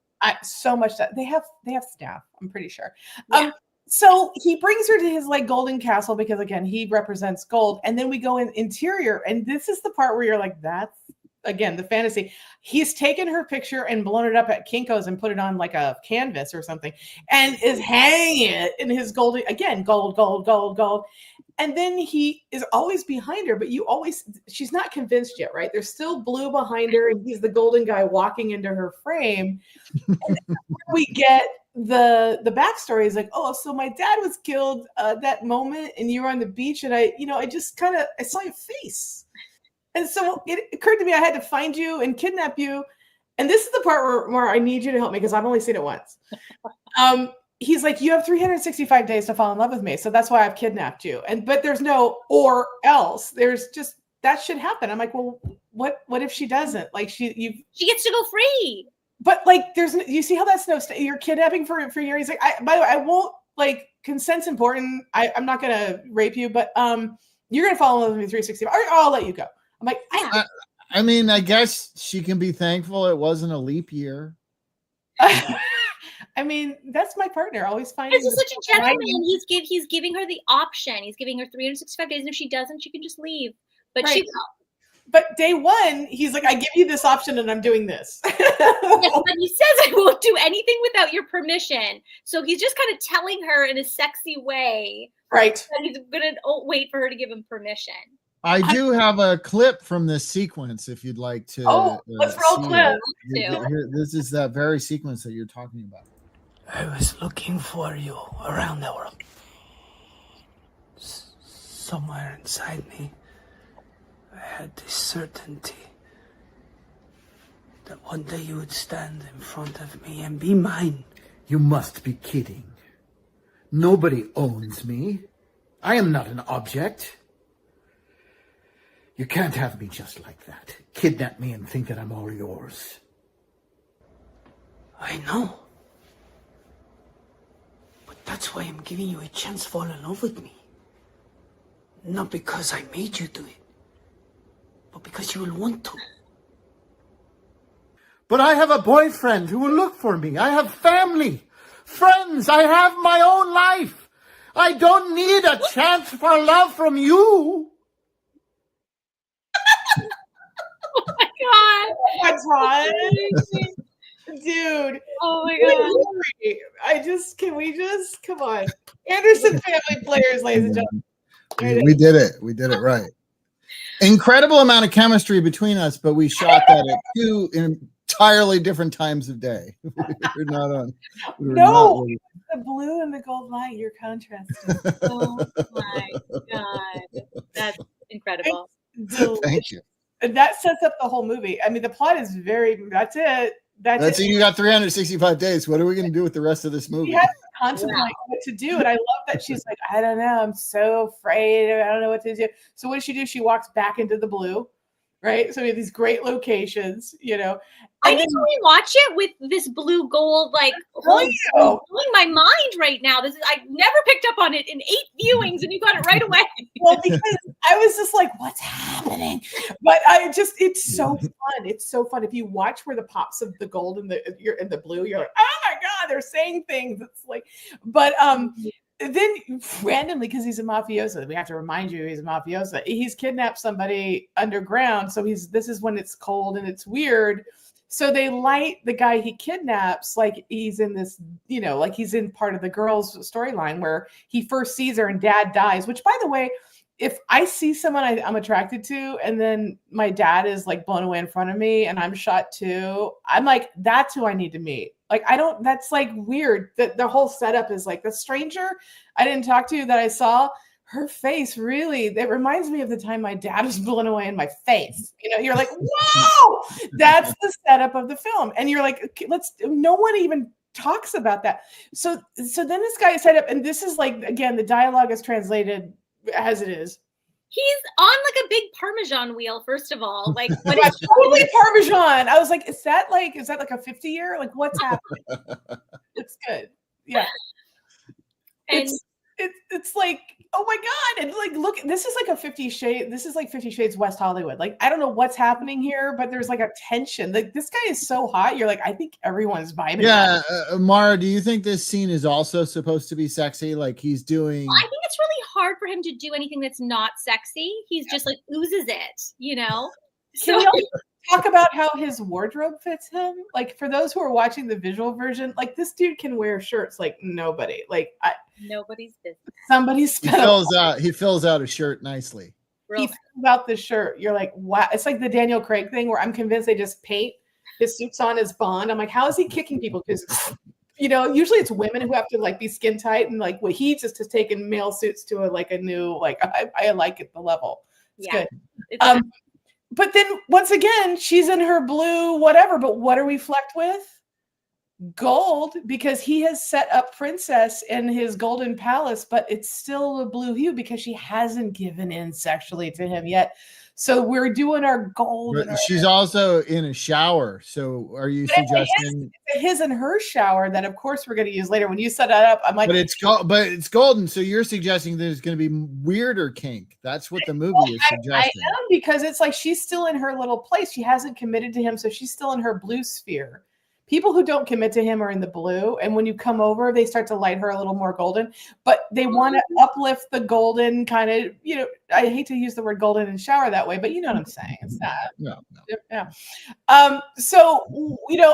B: So much. They have staff, I'm pretty sure.
C: Yeah.
B: So he brings her to his like golden castle because again, he represents gold. And then we go in interior. And this is the part where you're like, that's again, the fantasy. He's taken her picture and blown it up at Kinko's and put it on like a canvas or something and is hanging it in his gold, again, gold, gold, gold, gold. And then he is always behind her, but she's not convinced yet, right? There's still blue behind her, and he's the golden guy walking into her frame. And we get the backstory is like, oh, so my dad was killed that moment, and you were on the beach, and I just kind of, I saw your face. And so it occurred to me I had to find you and kidnap you. And this is the part where I need you to help me because I've only seen it once. He's like, you have 365 days to fall in love with me. So that's why I've kidnapped you. But there's no or else. There's just, that should happen. I'm like, well, what if she doesn't? Like she
C: gets to go free.
B: But like, you see how that's you're kidnapping for your, he's like, by the way, I won't, like, consent's important. I'm not going to rape you, but you're going to fall in love with me 365. I'll let you go. I'm like,
A: I mean, I guess she can be thankful it wasn't a leap year.
B: I mean, that's my partner. Always finding.
C: This is such a gentleman. He's giving her the option. He's giving her 365 days, and if she doesn't, she can just leave. But
B: right. But day one, he's like, I give you this option, and I'm doing this.
C: Yes, but he says I won't do anything without your permission. So he's just kind of telling her in a sexy way,
B: right?
C: That he's gonna wait for her to give him permission.
A: I do have a clip from this sequence if you'd like to.
B: Let's roll clip.
A: This is that very sequence that you're talking about.
D: I was looking for you around the world. Somewhere inside me, I had this certainty that one day you would stand in front of me and be mine.
E: You must be kidding. Nobody owns me. I am not an object. You can't have me just like that. Kidnap me and think that I'm all yours.
D: I know. But that's why I'm giving you a chance to fall in love with me. Not because I made you do it, but because you will want to.
E: But I have a boyfriend who will look for me. I have family, friends. I have my own life. I don't need a chance for love from you.
C: Oh my God.
B: That's right. Dude.
C: Oh my God.
B: Can we just, come on. Anderson family players, ladies and gentlemen.
A: We did it. We did it right. Incredible amount of chemistry between us, but we shot that at two entirely different times of day. We're not on.
B: The blue and the gold light, you're contrasting.
C: Oh my God. That's incredible.
A: Thank you.
B: That sets up the whole movie. I mean, the plot is that's it.
A: That's it. You got 365 days. What are we going to do with the rest of this movie?
B: She has to contemplate what to do. And I love that she's like, I don't know. I'm so afraid. I don't know what to do. So what does she do? She walks back into the blue, right? So we have these great locations,
C: I need to rewatch it with this blue gold, like, blowing my mind right now. I never picked up on it in 8 viewings, and you got it right away.
B: Well, because I was just like, what's happening? But it's so fun. It's so fun. If you watch where the pops of the gold and the blue, you're like, oh my God, they're saying things. It's like, but then randomly, because he's a mafioso, we have to remind you he's a mafioso. He's kidnapped somebody underground. So this is when it's cold and it's weird. So they light the guy he kidnaps like he's in this, like he's in part of the girl's storyline where he first sees her and dad dies, which, by the way, if I see someone I'm attracted to and then my dad is like blown away in front of me and I'm shot too, I'm like, that's who I need to meet. Like, that's like weird that the whole setup is like the stranger I didn't talk to that I saw. Her face really, it reminds me of the time my dad was blown away in my face. You're like, whoa, that's the setup of the film. And you're like, okay, no one even talks about that. So then this guy is set up, and this is like, again, the dialogue is translated as it is.
C: He's on like a big Parmesan wheel, first of all. Like, what
B: is totally Parmesan. I was like, is that like a 50-year? Like, what's happening? It's good. Yeah.
C: And
B: it's like, oh my God. And like, look, this is like 50 Shades West Hollywood. Like, I don't know what's happening here, but there's like a tension. Like, this guy is so hot. You're like, I think everyone's vibing.
A: Yeah. Mara, do you think this scene is also supposed to be sexy? Like he's doing.
C: I think it's really hard for him to do anything that's not sexy. He's just like oozes it, So
B: talk about how his wardrobe fits him? Like for those who are watching the visual version, like this dude can wear shirts like nobody. Like
C: Nobody's business.
B: somebody's
A: He
B: spent
A: fills out a shirt nicely.
C: Real
B: he fills out the shirt. You're like, wow. It's like the Daniel Craig thing where I'm convinced they just paint his suits on as Bond. I'm like, how is he kicking people? Because usually it's women who have to like be skin tight, and like what he just has taken male suits to a new like I like it the level. It's
C: Yeah.
B: good.
C: It's
B: But then once again, she's in her blue whatever. But what are we flecked with? Gold, because he has set up Princess in his golden palace, but it's still a blue hue because she hasn't given in sexually to him yet. So we're doing our gold.
A: But
B: And
A: she's also in a shower. So are you suggesting?
B: his and her shower that, of course, we're going to use later. When you set that up, I'm like,
A: But it's golden. So you're suggesting there's going to be weirder kink. That's what the movie is
B: I
A: suggesting.
B: am, because it's like she's still in her little place. She hasn't committed to him, so she's still in her blue sphere. People who don't commit to him are in the blue, and when you come over, they start to light her a little more golden. But they want to uplift the golden kind of, I hate to use the word golden in shower that way, but you know what I'm saying. It's that.
A: No.
B: Yeah. So,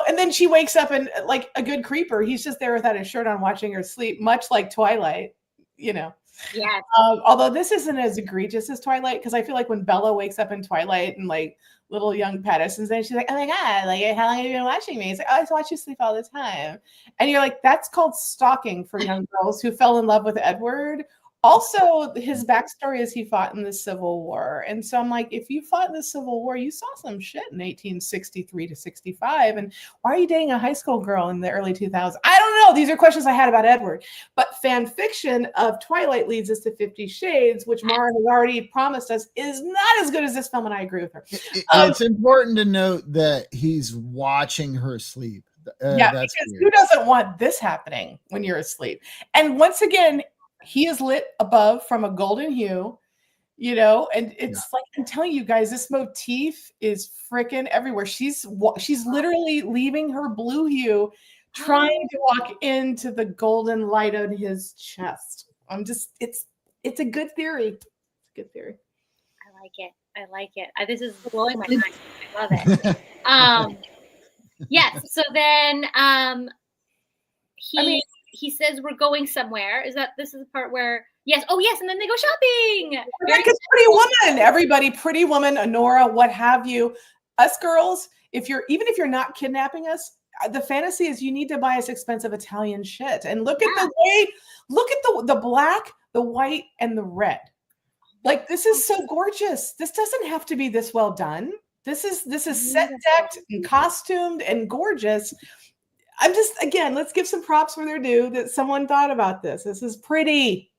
B: and then she wakes up and like a good creeper, he's just there without his shirt on watching her sleep, much like Twilight,
C: yes.
B: although this isn't as egregious as Twilight, because I feel like when Bella wakes up in Twilight and like little young Patterson's there, she's like, oh my God, like, how long have you been watching me? It's like, oh, I just watch you sleep all the time. And you're like, that's called stalking for young girls who fell in love with Edward. Also, his backstory is he fought in the Civil War. And so I'm like, if you fought in the Civil War, you saw some shit in 1863 to 65. And why are you dating a high school girl in the early 2000s? I don't know. These are questions I had about Edward. But fan fiction of Twilight leads us to 50 Shades, which Mara has already promised us is not as good as this film, and I agree with her.
A: It's important to note that he's watching her sleep.
B: Yeah,
A: that's
B: because
A: weird.
B: who doesn't want this happening when you're asleep? And once again, he is lit above from a golden hue, and it's like, I'm telling you guys, this motif is freaking everywhere. She's literally leaving her blue hue, trying to walk into the golden light on his chest. It's a good theory. It's a good theory.
C: I like it. This is blowing my mind. I love it. Yes. So then he says we're going somewhere. This is the part where yes, and then they go shopping.
B: Because Pretty Woman, everybody, Pretty Woman, Honora, what have you. Us girls, even if you're not kidnapping us, the fantasy is you need to buy us expensive Italian shit. And look at the black, the white, and the red. Like, this is so gorgeous. This doesn't have to be this well done. This is set decked and costumed and gorgeous. I'm just, again, let's give some props where they're due that someone thought about this. This is pretty.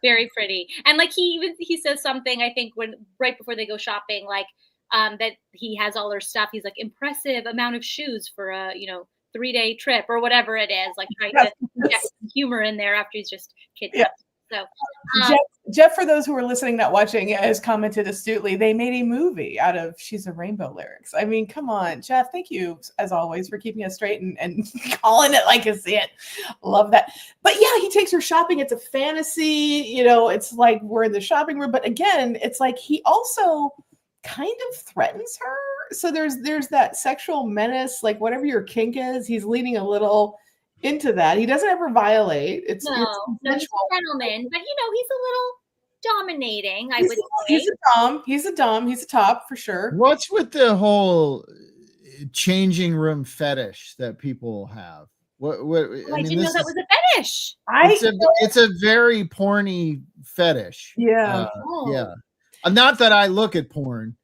C: Very pretty. And like he says something, I think, when right before they go shopping, like that he has all her stuff. He's like, impressive amount of shoes for a 3-day trip or whatever it is, like trying to get some humor in there after he's just kidnapped. So
B: Jeff, for those who are listening, not watching, has commented astutely, they made a movie out of She's a Rainbow lyrics. I mean, come on, Jeff, thank you, as always, for keeping us straight and calling it like it's it. Love that. But yeah, he takes her shopping. It's a fantasy, it's like we're in the shopping room. But again, it's like he also kind of threatens her. So there's that sexual menace, like whatever your kink is, he's leaning a little into that. He doesn't ever violate. It's
C: he's a gentleman, but he's a little dominating. I would say
B: he's a dom. He's a top for sure.
A: What's with the whole changing room fetish that people have? What
C: I didn't know that was a fetish.
A: It's a very porny fetish.
B: Yeah.
A: Yeah. Not that I look at porn.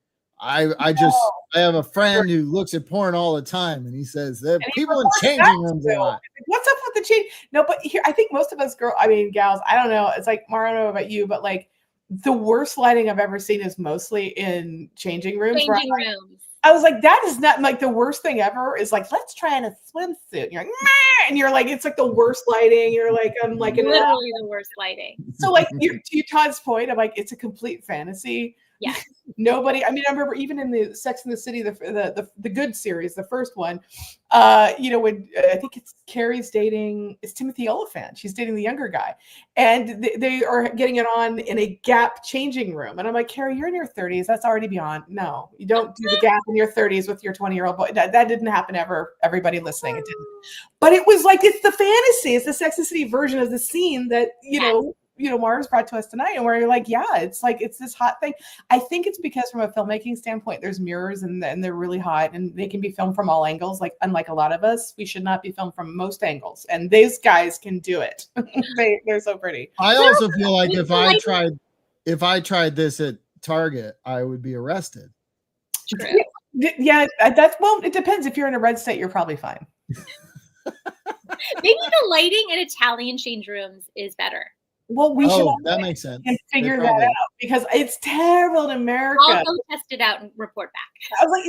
A: I have a friend who looks at porn all the time, and he says that people in changing rooms a lot.
B: What's up with the change? No, but here, I think most of us gals, I don't know. It's like, Mara, I don't know about you, but like the worst lighting I've ever seen is mostly in changing rooms. I was like, that is not like the worst thing ever. Is like, let's try on a swimsuit. And you're like, meh! And you're like, it's like the worst lighting. You're like, I'm like,
C: literally the worst lighting.
B: So like, to Todd's point, I'm like, it's a complete fantasy.
C: Yeah.
B: Nobody. I mean, I remember even in the Sex and the City, the good series, the first one. When I think it's Carrie's dating, it's Timothy Oliphant. She's dating the younger guy, and they are getting it on in a Gap changing room. And I'm like, Carrie, you're in your 30s. That's already beyond. No, you don't do the Gap in your 30s with your 20-year-old boy. That didn't happen ever. Everybody listening, it didn't. But it was like it's the fantasy. It's the Sex and the City version of the scene that Mars brought to us tonight, and where you're like, yeah, it's like it's this hot thing. I think it's because from a filmmaking standpoint, there's mirrors and they're really hot and they can be filmed from all angles. Like unlike a lot of us, we should not be filmed from most angles, and these guys can do it. They're so pretty.
A: I also feel like if I tried this at Target, I would be arrested.
C: True.
B: Yeah, it depends. If you're in a red state, you're probably fine.
C: Maybe the lighting in Italian change rooms is better.
B: Well, we should
A: that makes sense.
B: and figure that out because it's terrible in America.
C: I'll go test it out and report back.
B: I was like,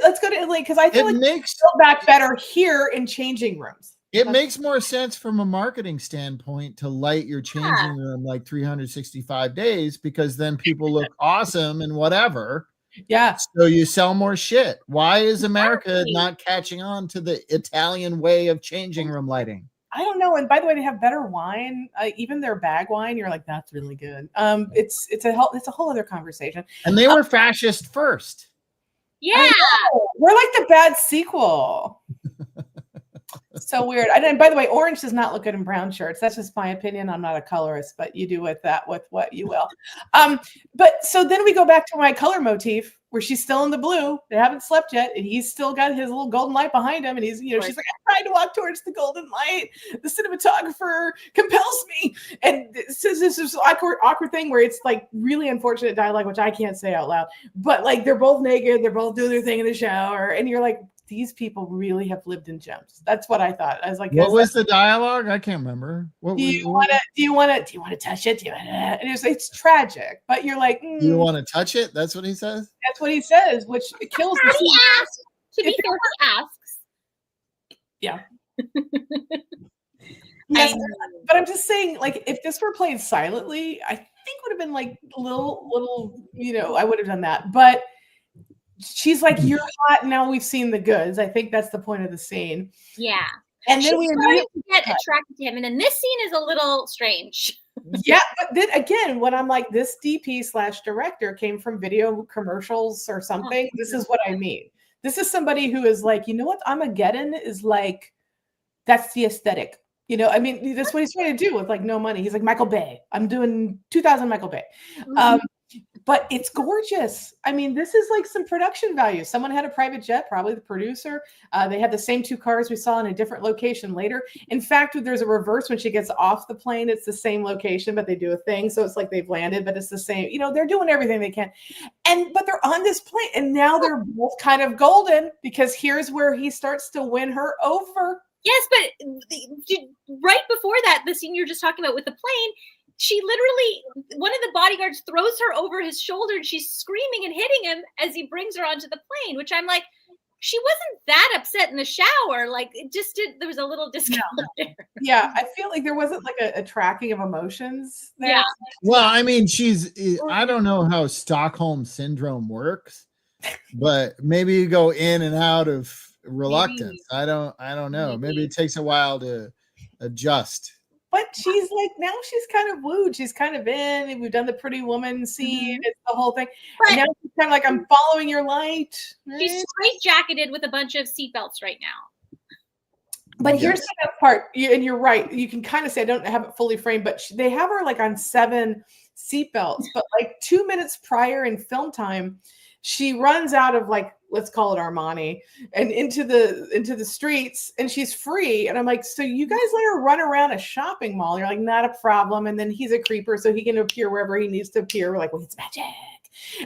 B: let's go to Italy because I feel like
A: makes
B: go back better here in changing rooms.
A: It makes more sense from a marketing standpoint to light your changing room like 365 days, because then people look awesome and whatever.
B: Yeah.
A: So you sell more shit. Why is America not catching on to the Italian way of changing room lighting?
B: I don't know. And by the way, they have better wine. Even their bag wine, you're like, that's really good. It's a whole other conversation.
A: And they were fascist first.
C: Yeah.
B: We're like the bad sequel. So weird. And by the way, orange does not look good in brown shirts. That's just my opinion. I'm not a colorist, but you do with what you will. But so then we go back to my color motif where she's still in the blue. They haven't slept yet, and he's still got his little golden light behind him. And he's, she's like, I'm trying to walk towards the golden light. The cinematographer compels me. And this is awkward thing where it's like really unfortunate dialogue, which I can't say out loud. But like they're both naked, they're both doing their thing in the shower, and you're like, these people really have lived in gems. That's what I thought. I was like,
A: what was the dialogue? I can't remember.
B: Do you want to touch it? And it's tragic, but you're like,
A: do you want to touch it? That's what he says.
B: That's what he says, which kills me.
C: He asks. To be fair, he asks.
B: Yeah. Yes, but I'm just saying, like, if this were played silently, I think would have been like little, I would have done that, but. She's like, you're hot. Now we've seen the goods. I think that's the point of the scene.
C: Yeah.
B: And then we
C: get attracted to him. And then this scene is a little strange.
B: Yeah. But then again, when I'm like, this DP/director came from video commercials or something, this is what I mean. This is somebody who is like, you know what? Armageddon is like, that's the aesthetic. I mean, that's what he's trying to do with like no money. He's like, Michael Bay. I'm doing 2000 Michael Bay. Mm-hmm. But it's gorgeous. I mean, this is like some production value. Someone had a private jet, probably the producer. They had the same two cars we saw in a different location later. In fact, there's a reverse when she gets off the plane. It's the same location, but they do a thing. So it's like they've landed, but it's the same. They're doing everything they can. But they're on this plane. And now they're both kind of golden because here's where he starts to win her over.
C: Yes, but right before that, the scene you're just talking about with the plane, she literally, one of the bodyguards throws her over his shoulder and she's screaming and hitting him as he brings her onto the plane, which I'm like, she wasn't that upset in the shower. Like it just there was a little discount there.
B: Yeah. I feel like there wasn't like a tracking of emotions there.
C: Yeah.
A: Well, I mean, I don't know how Stockholm syndrome works, but maybe you go in and out of reluctance. I don't know. Maybe it takes a while to adjust.
B: But she's like, now she's kind of wooed. She's kind of in, and we've done the pretty woman scene. Mm-hmm. It's the whole thing.
C: But
B: and now she's kind of like, I'm following your light. Right?
C: She's straight-jacketed with a bunch of seatbelts right now.
B: But here's the best part. And you're right. You can kind of say, I don't have it fully framed, but they have her like on 7 seatbelts. But like 2 minutes prior in film time, she runs out of like, let's call it Armani, and into the streets, and she's free. And I'm like, so you guys let her run around a shopping mall? You're like, not a problem. And then he's a creeper, so he can appear wherever he needs to appear. We're like, well, it's magic.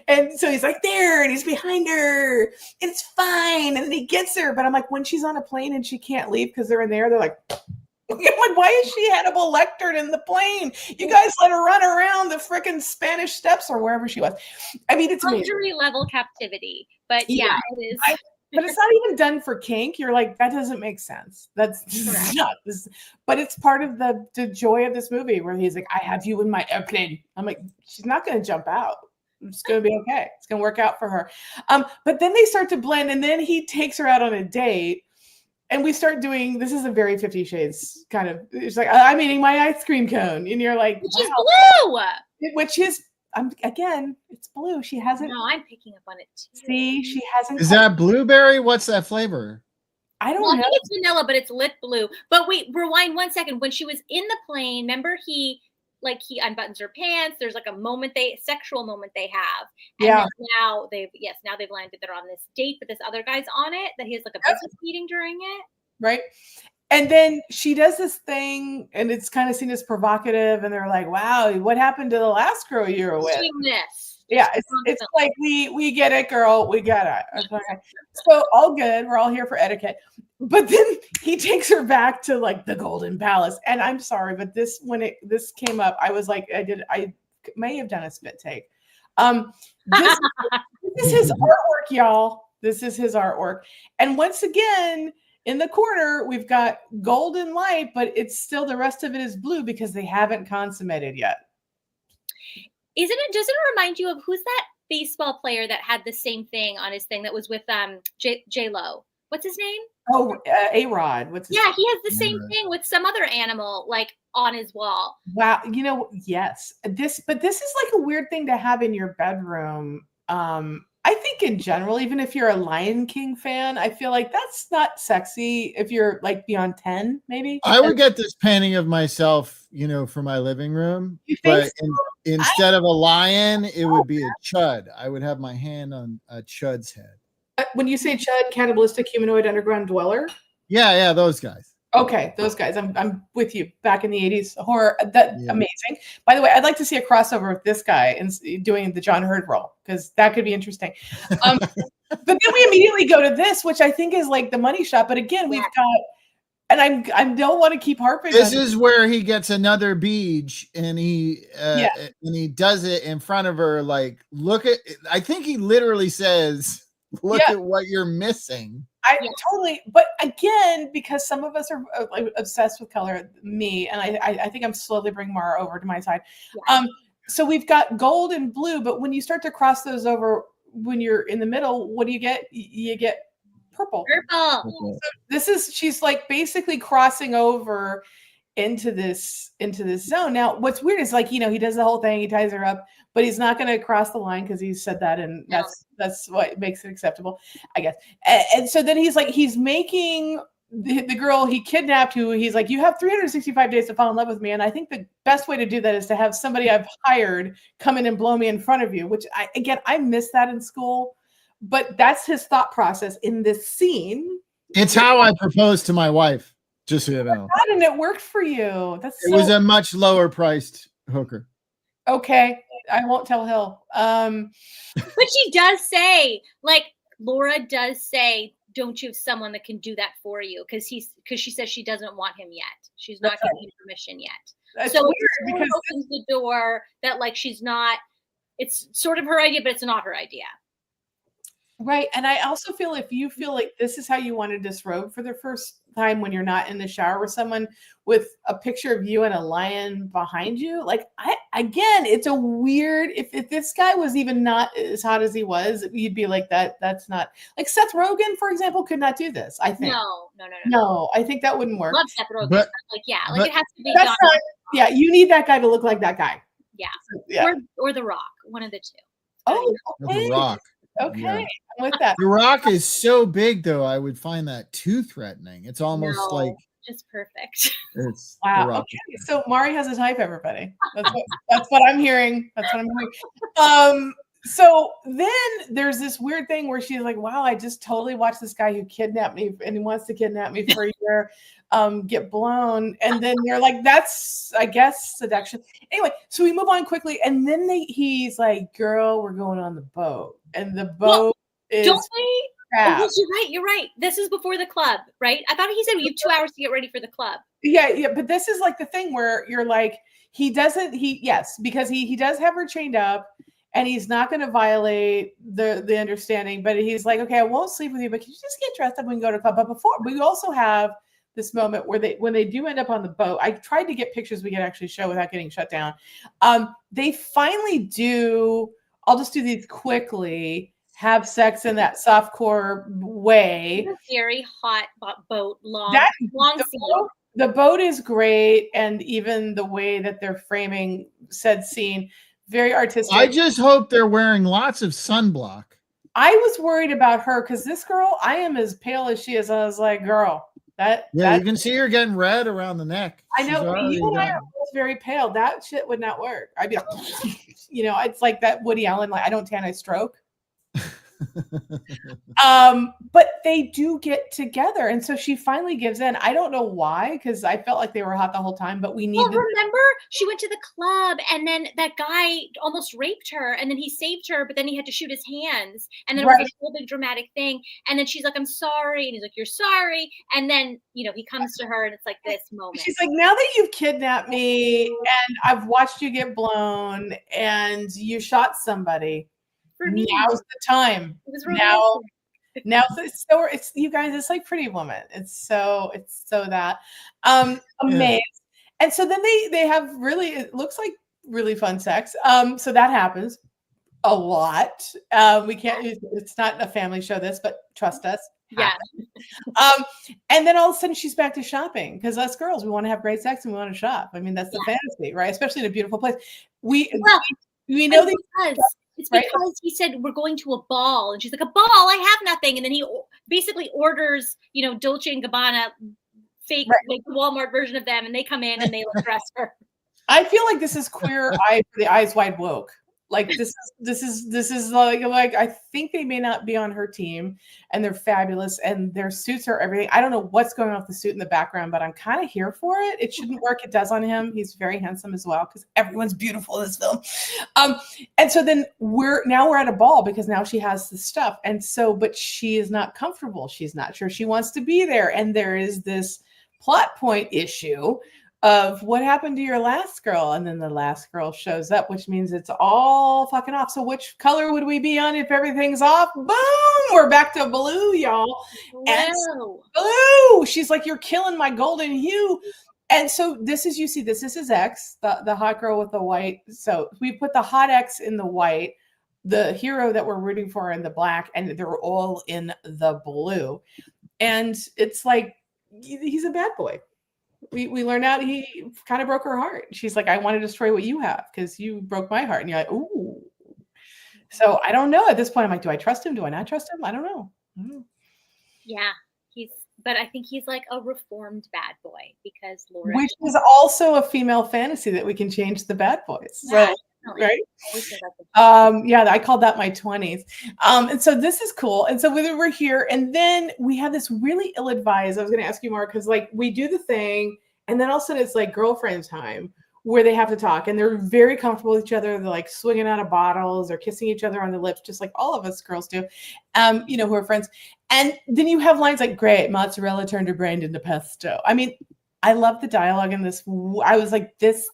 B: And so he's like there, and he's behind her, and it's fine. And then he gets her. But I'm like, when she's on a plane and she can't leave because they're in there, they're like, I'm like, why is she Hannibal Lecter in the plane? You guys let her run around the freaking Spanish Steps or wherever she was. I mean, it's
C: luxury level captivity, but yeah, it is.
B: But it's not even done for kink. You're like, that doesn't make sense. That's not this. But it's part of the joy of this movie where he's like, I have you in my airplane. I'm like, she's not going to jump out. it's going to be okay. It's going to work out for her. But then they start to blend, and then he takes her out on a date, and we start doing, this is a very 50 Shades kind of, it's like, I'm eating my ice cream cone. And you're like,
C: Which is
B: wow.
C: blue.
B: Which is, again, it's blue. She hasn't.
C: No, I'm picking up on it too.
B: See, she hasn't.
A: Is that blueberry? What's that flavor?
B: I don't
C: Well, I
B: know.
C: think it's vanilla, but it's lit blue. But wait, rewind 1 second. When she was in the plane, remember he unbuttons her pants. There's like a sexual moment they have. And
B: Yeah.
C: now they've landed. They're on this date, but this other guy's on it. That he has like a business meeting during it.
B: Right. And then she does this thing, and it's kind of seen as provocative. And they're like, "Wow, what happened to the last girl you were with?"
C: Doing this.
B: Yeah, it's like we get it, girl. We get it. Okay. So all good. We're all here for etiquette. But then he takes her back to like the Golden Palace. And I'm sorry, but this came up, I was like, I may have done a spit take. This is his artwork, y'all. This is his artwork. And once again, in the corner, we've got golden light, but it's still, the rest of it is blue because they haven't consummated yet.
C: Doesn't it remind you of, who's that baseball player that had the same thing on his thing that was with J-Lo? What's his name?
B: Oh, A-Rod. What's his name?
C: He has the same thing with some other animal like on his wall.
B: Wow. Yes. This is like a weird thing to have in your bedroom. I think in general, even if you're a Lion King fan, I feel like that's not sexy if you're like beyond 10, maybe.
A: I would get this painting of myself, for my living room, but instead of a lion, it would be a chud. I would have my hand on a chud's head.
B: When you say chud, cannibalistic humanoid underground dweller?
A: Yeah, those guys.
B: Okay, those guys. I'm with you. Back in the 80s, horror. Amazing. By the way, I'd like to see a crossover with this guy and doing the John Hurt role, because that could be interesting. But then we immediately go to this, which I think is like the money shot. But again, we've got, and I don't want to keep harping.
A: This is where he gets another beach, and he does it in front of her. Like, look at. I think he literally says, "Look at what you're missing."
B: Totally, but again, because some of us are obsessed with color, me, and I think I'm slowly bringing Mara over to my side. Yeah. So we've got gold and blue, but when you start to cross those over, when you're in the middle, what do you get? You get purple.
C: Purple.
B: So she's like basically crossing over into this zone. Now, what's weird is like, he does the whole thing, he ties her up, but he's not going to cross the line because he said that, and that's what makes it acceptable, I guess. And so then he's making the girl he kidnapped, who he's like, you have 365 days to fall in love with me. And I think the best way to do that is to have somebody I've hired come in and blow me in front of you, which I missed that in school, but that's his thought process in this scene.
A: It's how I proposed to my wife, just so you know.
B: And it worked for you.
A: It was a much lower priced hooker.
B: Okay, I won't tell Hill.
C: But she does say, like, Laura does say, don't you have someone that can do that for you? Because she says she doesn't want him yet. She's not giving him permission yet.
B: That's
C: so
B: weird,
C: it
B: because
C: opens the door that, like, she's not, it's sort of her idea, but it's not her idea.
B: Right. And I also feel, if you feel like this is how you want to disrobe for the first time when you're not in the shower with someone, with a picture of you and a lion behind you, like, it's a weird, if this guy was even not as hot as he was, you'd be like, that's not, like, Seth Rogen, for example, could not do this, I think. No, I think that wouldn't work.
C: Love Seth Rogen.
A: But
C: it has to be
B: John. Yeah, you need that guy to look like that guy.
C: Yeah. Or The Rock, one of the two.
B: Oh,
A: okay. The Rock.
B: Okay,
A: yeah.
B: I'm with that.
A: The Rock is so big, though. I would find that too threatening. It's almost like
C: just perfect.
A: It's
B: wow. Okay, so Mari has a type, everybody. That's what I'm hearing. That's what I'm hearing. So then there's this weird thing where she's like, "Wow, I just totally watched this guy who kidnapped me, and he wants to kidnap me for a year, get blown." And then they're like, "That's, I guess, seduction." Anyway, so we move on quickly, and then he's like, "Girl, we're going on the boat," and the boat is. Don't we?
C: Oh, you're right. This is before the club, right? I thought he said we have 2 hours to get ready for the club.
B: Yeah, but this is like the thing where you're like, because he does have her chained up. And he's not going to violate the understanding, but he's like, okay, I won't sleep with you, but can you just get dressed up and go to a club? But before, we also have this moment where when they do end up on the boat, I tried to get pictures we could actually show without getting shut down. They finally do I'll just do these quickly. Have sex in that softcore way.
C: Very hot boat, long
B: The
C: scene.
B: the boat is great, and even the way that they're framing said scene, very artistic.
A: I just hope they're wearing lots of sunblock.
B: I was worried about her because this girl, I am as pale as she is. I was like, girl,
A: Yeah,
B: that
A: you can see her getting red around the neck.
B: I know,
A: She's
B: but
A: already
B: you and I
A: done.
B: are both very pale. That shit would not work. I'd be like, it's like that Woody Allen, like I don't tan, I stroke. But they do get together, and so she finally gives in. I don't know why, because I felt like they were hot the whole time, but we need
C: Well, remember she went to the club and then that guy almost raped her and then he saved her, but then he had to shoot his hands. And then it was
B: Right.
C: this whole big dramatic thing. And then she's like, I'm sorry. And he's like, you're sorry. And then, he comes to her and it's like this moment.
B: She's like, now that you've kidnapped me and I've watched you get blown and you shot somebody,
C: For me,
B: now's the time.
C: it was
B: Now,
C: romantic.
B: it's you guys, it's like Pretty Woman. It's so that amazing. And so then they have really, it looks like really fun sex. So that happens a lot. We can't, it's not a family show this, but trust us.
C: Yeah.
B: And then all of a sudden she's back to shopping because us girls, we want to have great sex and we want to shop. I mean, that's the fantasy, right? Especially in a beautiful place. We know that.
C: It's
B: Right.
C: because he said we're going to a ball, and she's like, a ball? I have nothing. And then he basically orders, Dolce and Gabbana fake, like the Walmart version of them, and they come in and they dress her.
B: I feel like this is Queer Eye for the Eyes Wide Woke. Like this is like I think they may not be on her team, and they're fabulous, and their suits are everything. I don't know what's going on with the suit in the background, but I'm kind of here for it. It shouldn't work. It does on him. He's very handsome as well because everyone's beautiful in this film. And so then we're at a ball because now she has the stuff, and so but she is not comfortable. She's not sure she wants to be there, and there is this plot point issue of what happened to your last girl, and then the last girl shows up, which means it's all fucking off. So which color would we be on if everything's off? Boom, we're back to blue, y'all. And blue, she's like, you're killing my golden hue. And so this is his ex, the hot girl with the white. So we put the hot ex in the white, the hero that we're rooting for in the black, and they're all in the blue. And it's like he's a bad boy. We learned out he kind of broke her heart. She's like, I want to destroy what you have because you broke my heart. And you're like, ooh. So I don't know. At this point, I'm like, do I trust him? Do I not trust him? I don't know.
C: Yeah, but I think he's like a reformed bad boy because Laura.
B: Which is also a female fantasy that we can change the bad boys.
C: Yeah,
B: right?
C: Right?
B: I called that my 20s. And so this is cool. And so we're here, and then we have this really ill-advised. I was going to ask you more because like we do the thing, and then all of a sudden it's like girlfriend time where they have to talk, and they're very comfortable with each other. They're like swinging out of bottles, they're kissing each other on the lips, just like all of us girls do, who are friends. And then you have lines like, great, mozzarella turned her brain into pesto. I mean, I love the dialogue in this. I was like, this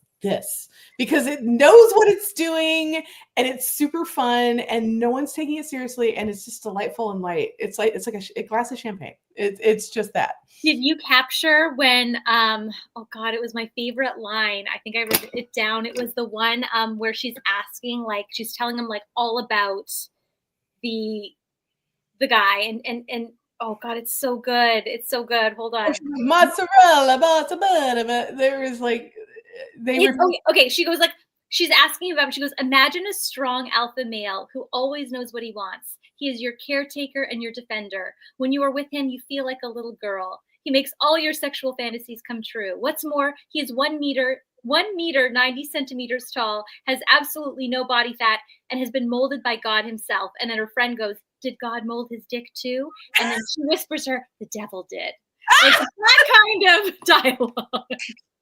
B: because it knows what it's doing, and it's super fun, and no one's taking it seriously, and it's just delightful and light. It's like a glass of champagne. It's just that.
C: Did you capture when oh god, it was my favorite line. I think I wrote it down. It was the one where she's asking, like she's telling him like all about the guy and oh god, it's so good. It's so good. Hold on.
B: Mozzarella. There is like
C: okay. She goes like, she's asking about him. She goes, imagine a strong alpha male who always knows what he wants. He is your caretaker and your defender. When you are with him, you feel like a little girl. He makes all your sexual fantasies come true. What's more, he is 1 meter 90 centimeters tall, has absolutely no body fat, and has been molded by God himself. And then her friend goes, did God mold his dick too? And then she whispers to her, the devil did. It's that kind of dialogue.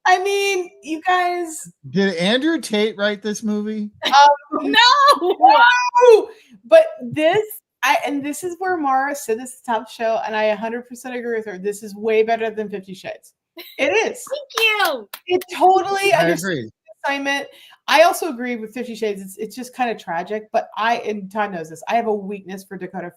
B: I mean, you guys.
A: Did Andrew Tate write this movie?
C: No.
B: But this is where Mara said this is the top show, and I 100% agree with her. This is way better than 50 Shades. It is.
C: Thank you.
B: It totally.
A: I agree.
B: Assignment. I also agree with 50 Shades. It's just kind of tragic, but and Todd knows this. I have a weakness for Dakota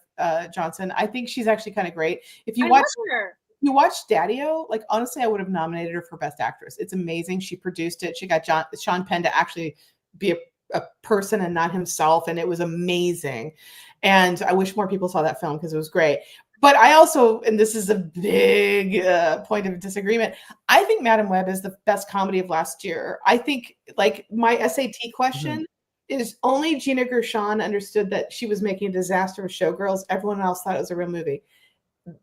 B: Johnson. I think she's actually kind of great. If you watch
C: her.
B: You watched Daddy-O, like honestly, I would have nominated her for Best Actress. It's amazing. She produced it. She got Sean Penn to actually be a person and not himself, and it was amazing. And I wish more people saw that film because it was great. But I also, and this is a big point of disagreement, I think Madam Web is the best comedy of last year. I think, like, my SAT question is only Gina Gershon understood that she was making a disaster with Showgirls. Everyone else thought it was a real movie.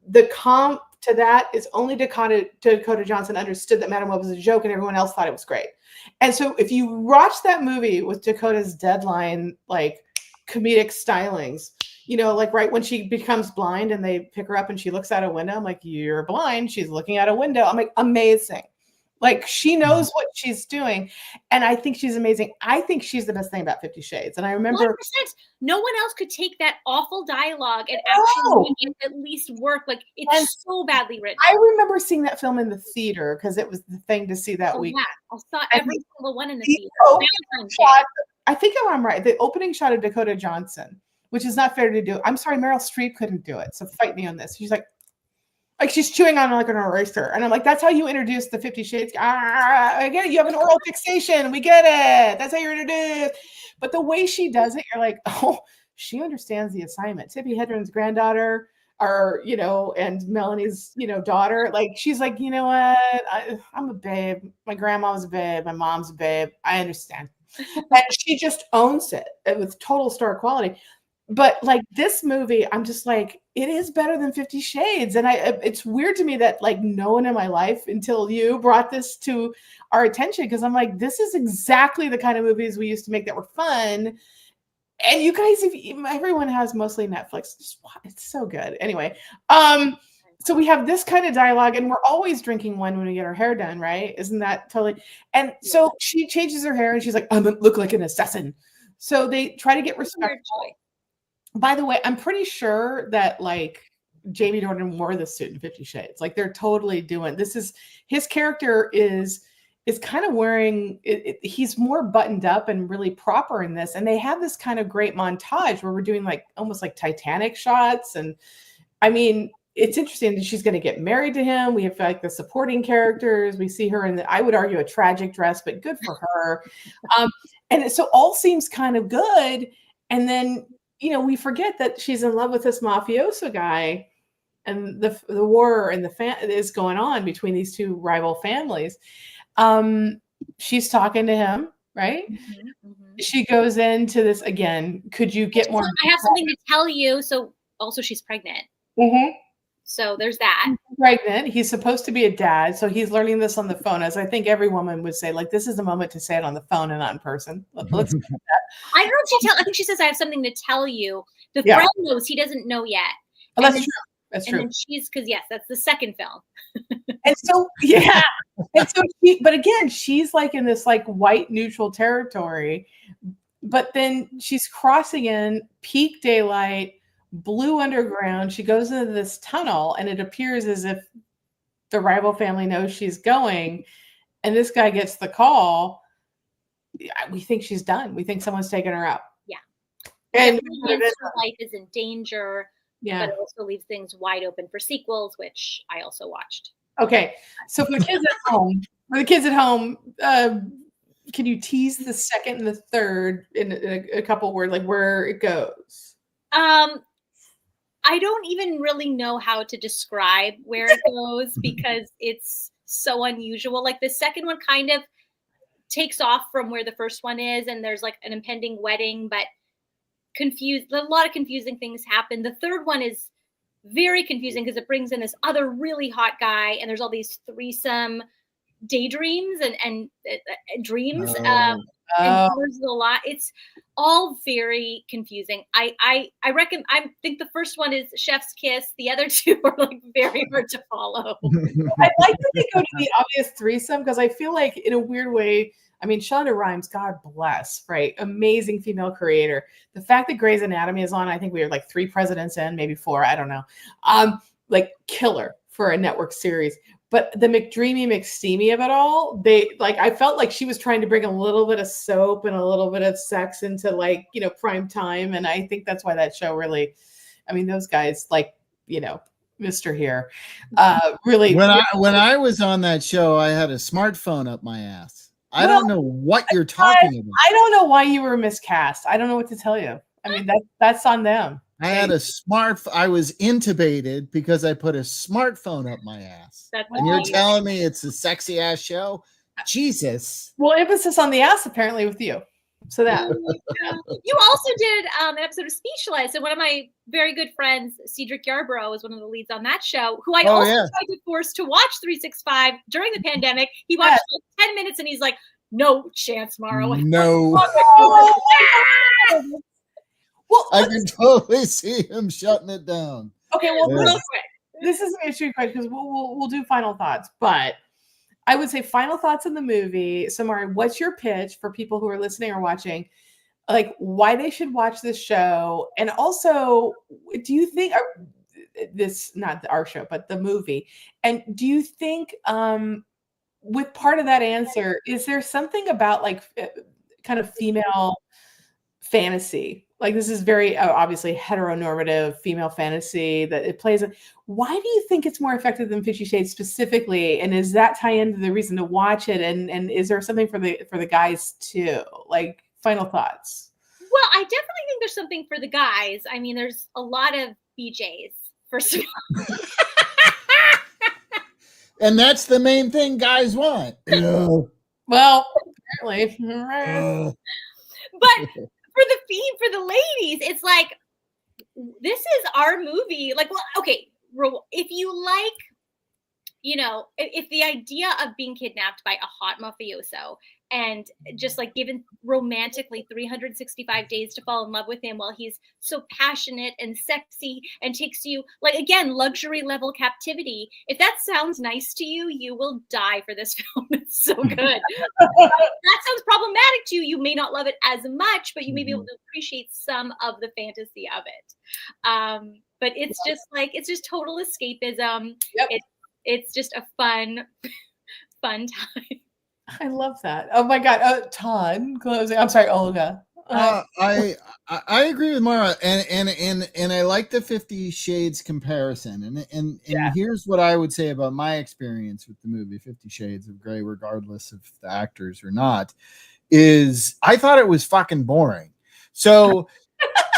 B: The comp to that is only Dakota Johnson understood that Madam Web was a joke, and everyone else thought it was great. And so if you watch that movie with Dakota's deadline, like, comedic stylings, you know, like right when she becomes blind and they pick her up and she looks out a window, I'm like, you're blind. She's looking out a window. I'm like, amazing. Like, she knows what she's doing. And I think she's amazing. I think she's the best thing about 50 Shades. And I remember
C: 100%. No one else could take that awful dialogue and actually make it at least work. Like, it's so badly written.
B: I remember seeing that film in the theater because it was the thing to see that week.
C: Yeah, I saw every single one in the theater.
B: I think I'm right. The opening shot of Dakota Johnson, which is not fair to do. I'm sorry, Meryl Streep couldn't do it. So fight me on this. She's like she's chewing on like an eraser. And I'm like, that's how you introduce the 50 Shades. I get it. You have an oral fixation. We get it. That's how you're introduced. But the way she does it, you're like, oh, she understands the assignment. Tippi Hedren's granddaughter, or, you know, and Melanie's, you know, daughter. Like, she's like, you know what? I'm a babe. My grandma was a babe. My mom's a babe. I understand. And she just owns it with total star quality. But like this movie, I'm just like, it is better than 50 Shades. And it's weird to me that like no one in my life until you brought this to our attention, because I'm like, this is exactly the kind of movies we used to make that were fun. And you guys, everyone has mostly Netflix. Just watch, it's so good. Anyway, so we have this kind of dialogue, and we're always drinking wine when we get our hair done, right? Isn't that totally? And so she changes her hair, and she's like, "I'm gonna look like an assassin." So they try to get respectful. By the way, I'm pretty sure that like Jamie Dornan wore this suit in 50 Shades. Like, they're totally doing this. Is his character is kind of wearing he's more buttoned up and really proper in this. And they have this kind of great montage where we're doing like almost like Titanic shots. And I mean, it's interesting that she's going to get married to him. We have like the supporting characters. We see her in I would argue, a tragic dress, but good for her. And so all seems kind of good. And then, you know, we forget that she's in love with this mafioso guy, and the war and is going on between these two rival families. She's talking to him, right? Mm-hmm, mm-hmm. She goes into this again. Could you get more?
C: I have something to tell you. So also she's pregnant.
B: Mm-hmm.
C: So there's that.
B: He's pregnant. He's supposed to be a dad. So he's learning this on the phone, as I think every woman would say, like, this is the moment to say it on the phone and not in person. Let's do that.
C: I heard I think she says, I have something to tell you. The friend knows, he doesn't know yet.
B: Oh, that's true. That's true.
C: And she's, because yes, that's the second film.
B: And so, yeah. And so but again, she's like in this like white neutral territory, but then she's crossing in peak daylight, blue underground. She goes into this tunnel, and it appears as if the rival family knows she's going, and this guy gets the call. We think she's done. We think someone's taken her out.
C: Yeah.
B: And
C: her life is in danger. Yeah. But it also leaves things wide open for sequels, which I also watched.
B: Okay. So for the kids at home, can you tease the second and the third in a couple words, like where it goes?
C: I don't even really know how to describe where it goes because it's so unusual. Like, the second one kind of takes off from where the first one is, and there's like an impending wedding, but a lot of confusing things happen. The third one is very confusing because it brings in this other really hot guy, and there's all these threesome daydreams and dreams. And there's a lot. It's all very confusing. I reckon, I think the first one is Chef's Kiss. The other two are like very hard to follow.
B: I like that they go to the obvious threesome, because I feel like in a weird way, I mean, Shonda Rhimes, God bless, right? Amazing female creator. The fact that Grey's Anatomy is on, I think we are like 3 presidents in, maybe 4, I don't know. Like, killer for a network series. But the McDreamy, McSteamy of it all, I felt like she was trying to bring a little bit of soap and a little bit of sex into, like, you know, prime time. And I think that's why that show really, I mean, those guys, like, you know, Mr. Here, really.
A: When I was on that show, I had a smartphone up my ass. I don't know what you're talking about.
B: I don't know why you were miscast. I don't know what to tell you. I mean, that's on them.
A: I had I was intubated because I put a smartphone up my ass.
C: That's
A: And you're
C: amazing.
A: telling me it's a sexy ass show? Jesus.
B: Well, emphasis on the ass apparently with you. So that.
C: You also did an episode of Speechless, and one of my very good friends, Cedric Yarborough, was one of the leads on that show, who I
A: Oh,
C: also
A: yeah.
C: tried to force to watch 365 during the pandemic. He watched like 10 minutes and he's like, no chance, Mara.
A: No.
B: Well,
A: I can totally see him shutting it down.
B: okay, well,
A: Yeah.
C: Real quick.
B: this is an issue question because we'll do final thoughts, but I would say final thoughts on the movie. So, Mari, what's your pitch for people who are listening or watching? Like, why they should watch this show, and also, do you think this not our show, but the movie? And do you think, with part of that answer, is there something about like kind of female fantasy? Like this is very obviously heteronormative female fantasy that it plays. Why do you think it's more effective than 50 Shades specifically? And is that tie into the reason to watch it? And is there something for the guys too? Like final thoughts.
C: Well, I definitely think there's something for the guys. I mean, there's a lot of BJs, first of all.
A: And that's the main thing guys want.
B: Well, apparently.
C: But for the ladies, it's like, this is our movie. Like, well, okay, if you like, you know, if the idea of being kidnapped by a hot mafioso and just like given romantically 365 days to fall in love with him while he's so passionate and sexy and takes you, like, again, luxury level captivity, if that sounds nice to you, you will die for this film. It's so good. That sounds problematic to you. You may not love it as much, but you may be able to appreciate some of the fantasy of it. But it's just like, it's just total escapism.
B: Yep.
C: It's just a fun time.
B: I love that. Oh my God. Todd, closing. I'm sorry, Olga.
A: I agree with Mara, and I like the 50 Shades comparison, and
B: Yeah.
A: here's what I would say about my experience with the movie 50 Shades of Grey, regardless of the actors or not, is I thought it was fucking boring. So,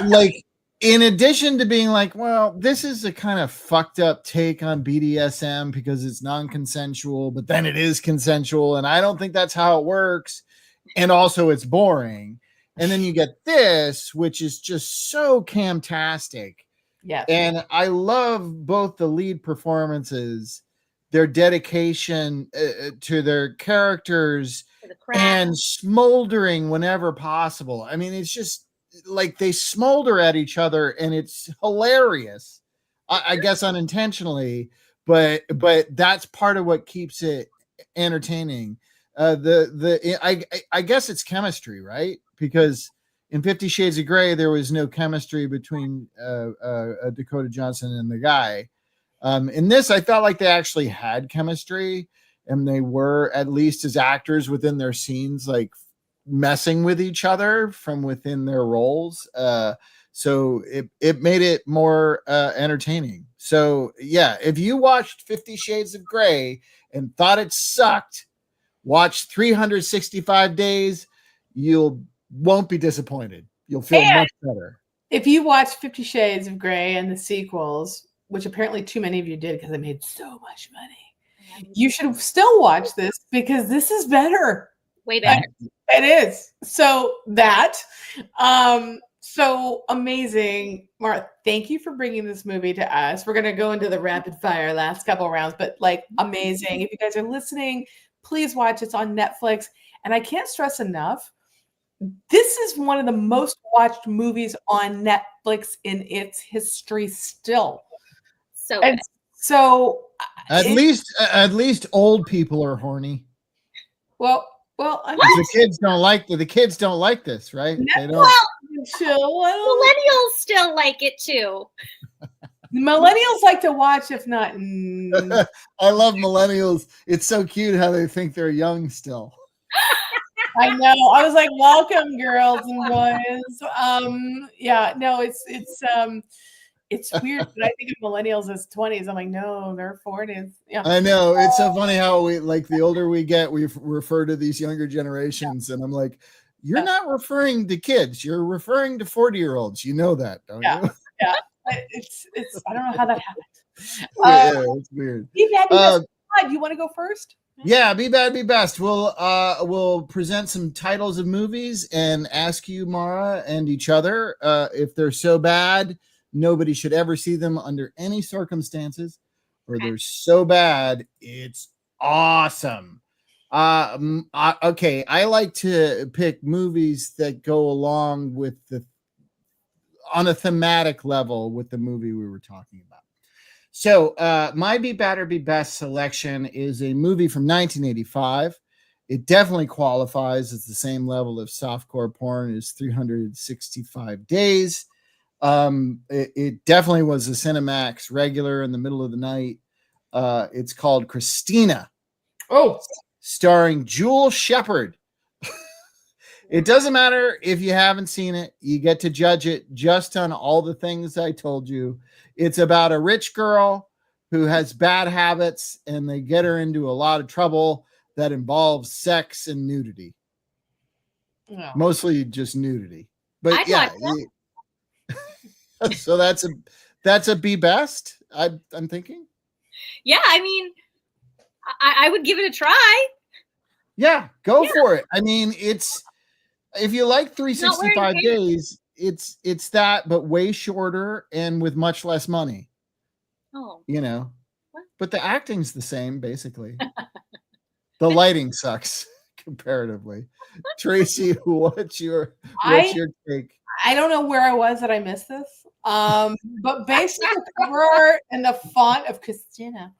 A: like, in addition to being like, well, this is a kind of fucked up take on BDSM because it's non-consensual, but then it is consensual, and I don't think that's how it works, and also it's boring. And then you get this, which is just so camtastic.
B: Yeah.
A: And I love both the lead performances, their dedication to their characters,
C: The craft.
A: and smoldering whenever possible. I mean, it's just like they smolder at each other, and it's hilarious. I guess unintentionally, but that's part of what keeps it entertaining. I guess it's chemistry, right? Because in 50 Shades of Grey, there was no chemistry between Dakota Johnson and the guy. In this, I felt like they actually had chemistry, and they were, at least as actors within their scenes, like messing with each other from within their roles. So it made it more entertaining. So yeah, if you watched 50 Shades of Grey and thought it sucked, watch 365 days. You won't be disappointed. You'll feel
B: And-
A: much better.
B: If you watch 50 Shades of Grey and the sequels, which apparently too many of you did because they made so much money, you should still watch this because this is better.
C: Way better.
B: It is. So that, so amazing. Mara, thank you for bringing this movie to us. We're going to go into the rapid fire last couple of rounds, but like amazing. If you guys are listening, please watch. It's on Netflix. And I can't stress enough, this is one of the most watched movies on Netflix in its history still.
C: So
B: And
C: good.
B: so
A: At least old people are horny.
B: well,
A: The kids don't like this, right? They don't.
B: chill.
C: Millennials still like it too.
B: Millennials like to watch, if not.
A: I love millennials. It's so cute how they think they're young still.
B: I know. I was like, welcome, girls and boys. Yeah, no, it's It's weird, but I think of millennials as 20s. I'm like, no, they're 40s. Yeah.
A: I know. It's so funny how we, like, the older we get, we refer to these younger generations, and I'm like, you're not referring to kids. You're referring to 40-year-olds. You know that, don't you?
B: Yeah. It's I don't know how that happened.
A: Yeah, it's weird.
B: Be bad, be best. You want to go first?
A: Yeah, be bad, be best. We'll present some titles of movies and ask you, Mara, and each other, if they're so bad nobody should ever see them under any circumstances, or they're so bad it's awesome. Okay, I like to pick movies that go along with on a thematic level with the movie we were talking about. So my Be Bad or Be Best selection is a movie from 1985. It definitely qualifies as the same level of softcore porn as 365 Days. It definitely was a Cinemax regular in the middle of the night. It's called Christina.
B: Oh,
A: starring Jewel Shepard. It doesn't matter if you haven't seen it. You get to judge it just on all the things I told you. It's about a rich girl who has bad habits, and they get her into a lot of trouble that involves sex and nudity.
B: yeah.
A: Mostly just nudity. But
C: I'd
A: yeah. So that's a Be Best, I'm thinking.
C: Yeah, I mean, I would give it a try.
A: Yeah, go for it. I mean, it's, if you like 365 Days, it's that, but way shorter and with much less money.
C: Oh,
A: You know,
C: What?
A: but the acting's the same, basically. The lighting sucks comparatively. Tracy, what's your take?
B: I don't know where I was that I missed this. But based on the cover art and the font of Christina,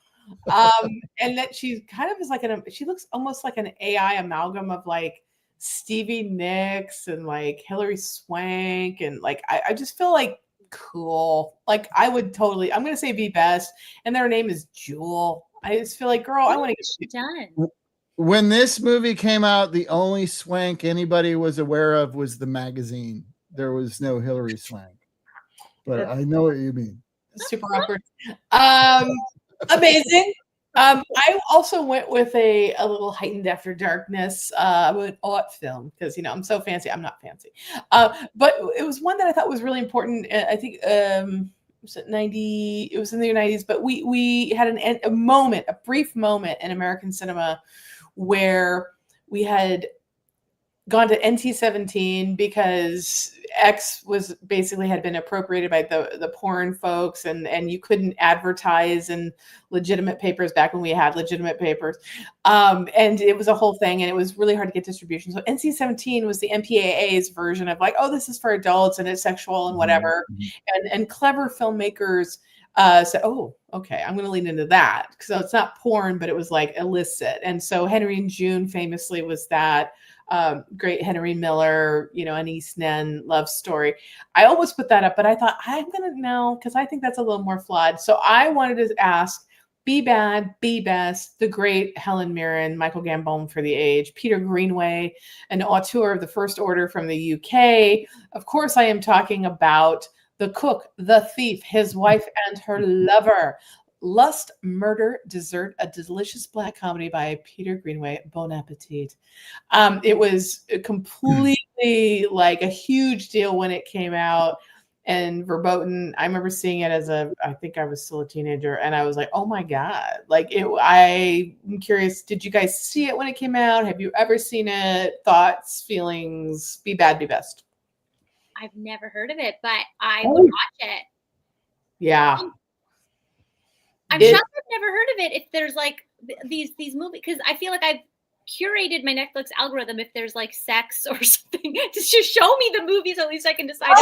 B: and that she kind of is like she looks almost like an AI amalgam of like Stevie Nicks and like Hilary Swank, and like I just feel like cool. Like I'm gonna say Be Best, and their name is Jewel. I just feel like, girl, I want to get
C: done.
A: When this movie came out, the only Swank anybody was aware of was the magazine. There was no Hilary Swank. But I know what you mean.
B: super awkward. Amazing. I also went with a little Heightened After Darkness with art film because I'm so fancy. I'm not fancy, but it was one that I thought was really important. I think was it 90? It was in the 90s, but we had a brief moment in American cinema where we had gone to NC-17 because X was basically had been appropriated by the porn folks, and you couldn't advertise in legitimate papers back when we had legitimate papers. And it was a whole thing, and it was really hard to get distribution. So NC-17 was the MPAA's version of like, oh, this is for adults and it's sexual and whatever. And clever filmmakers said, oh, okay, I'm going to lean into that. So it's not porn, but it was like illicit. And so Henry and June famously was that. Great Henry Miller, an East End love story. I almost put that up, but I thought I'm going to know because I think that's a little more flawed. So I wanted to ask, Be Bad, Be Best, the great Helen Mirren, Michael Gambon for the age, Peter Greenaway, an auteur of the First Order from the UK. Of course, I am talking about The Cook, The Thief, His Wife and Her Lover. Lust, Murder, Dessert, a delicious black comedy by Peter Greenaway. Bon appetit. It was completely like a huge deal when it came out, and verboten. I remember seeing it I think I was still a teenager, and I was like, oh my God. I'm curious, did you guys see it when it came out? Have you ever seen it? Thoughts, feelings? Be Bad, Be Best.
C: I've never heard of it, but I would watch it.
B: Yeah.
C: I'm shocked I've never heard of it. If there's like these movies, because I feel like I've curated my Netflix algorithm. If there's like sex or something, just show me the movies. At least I can decide.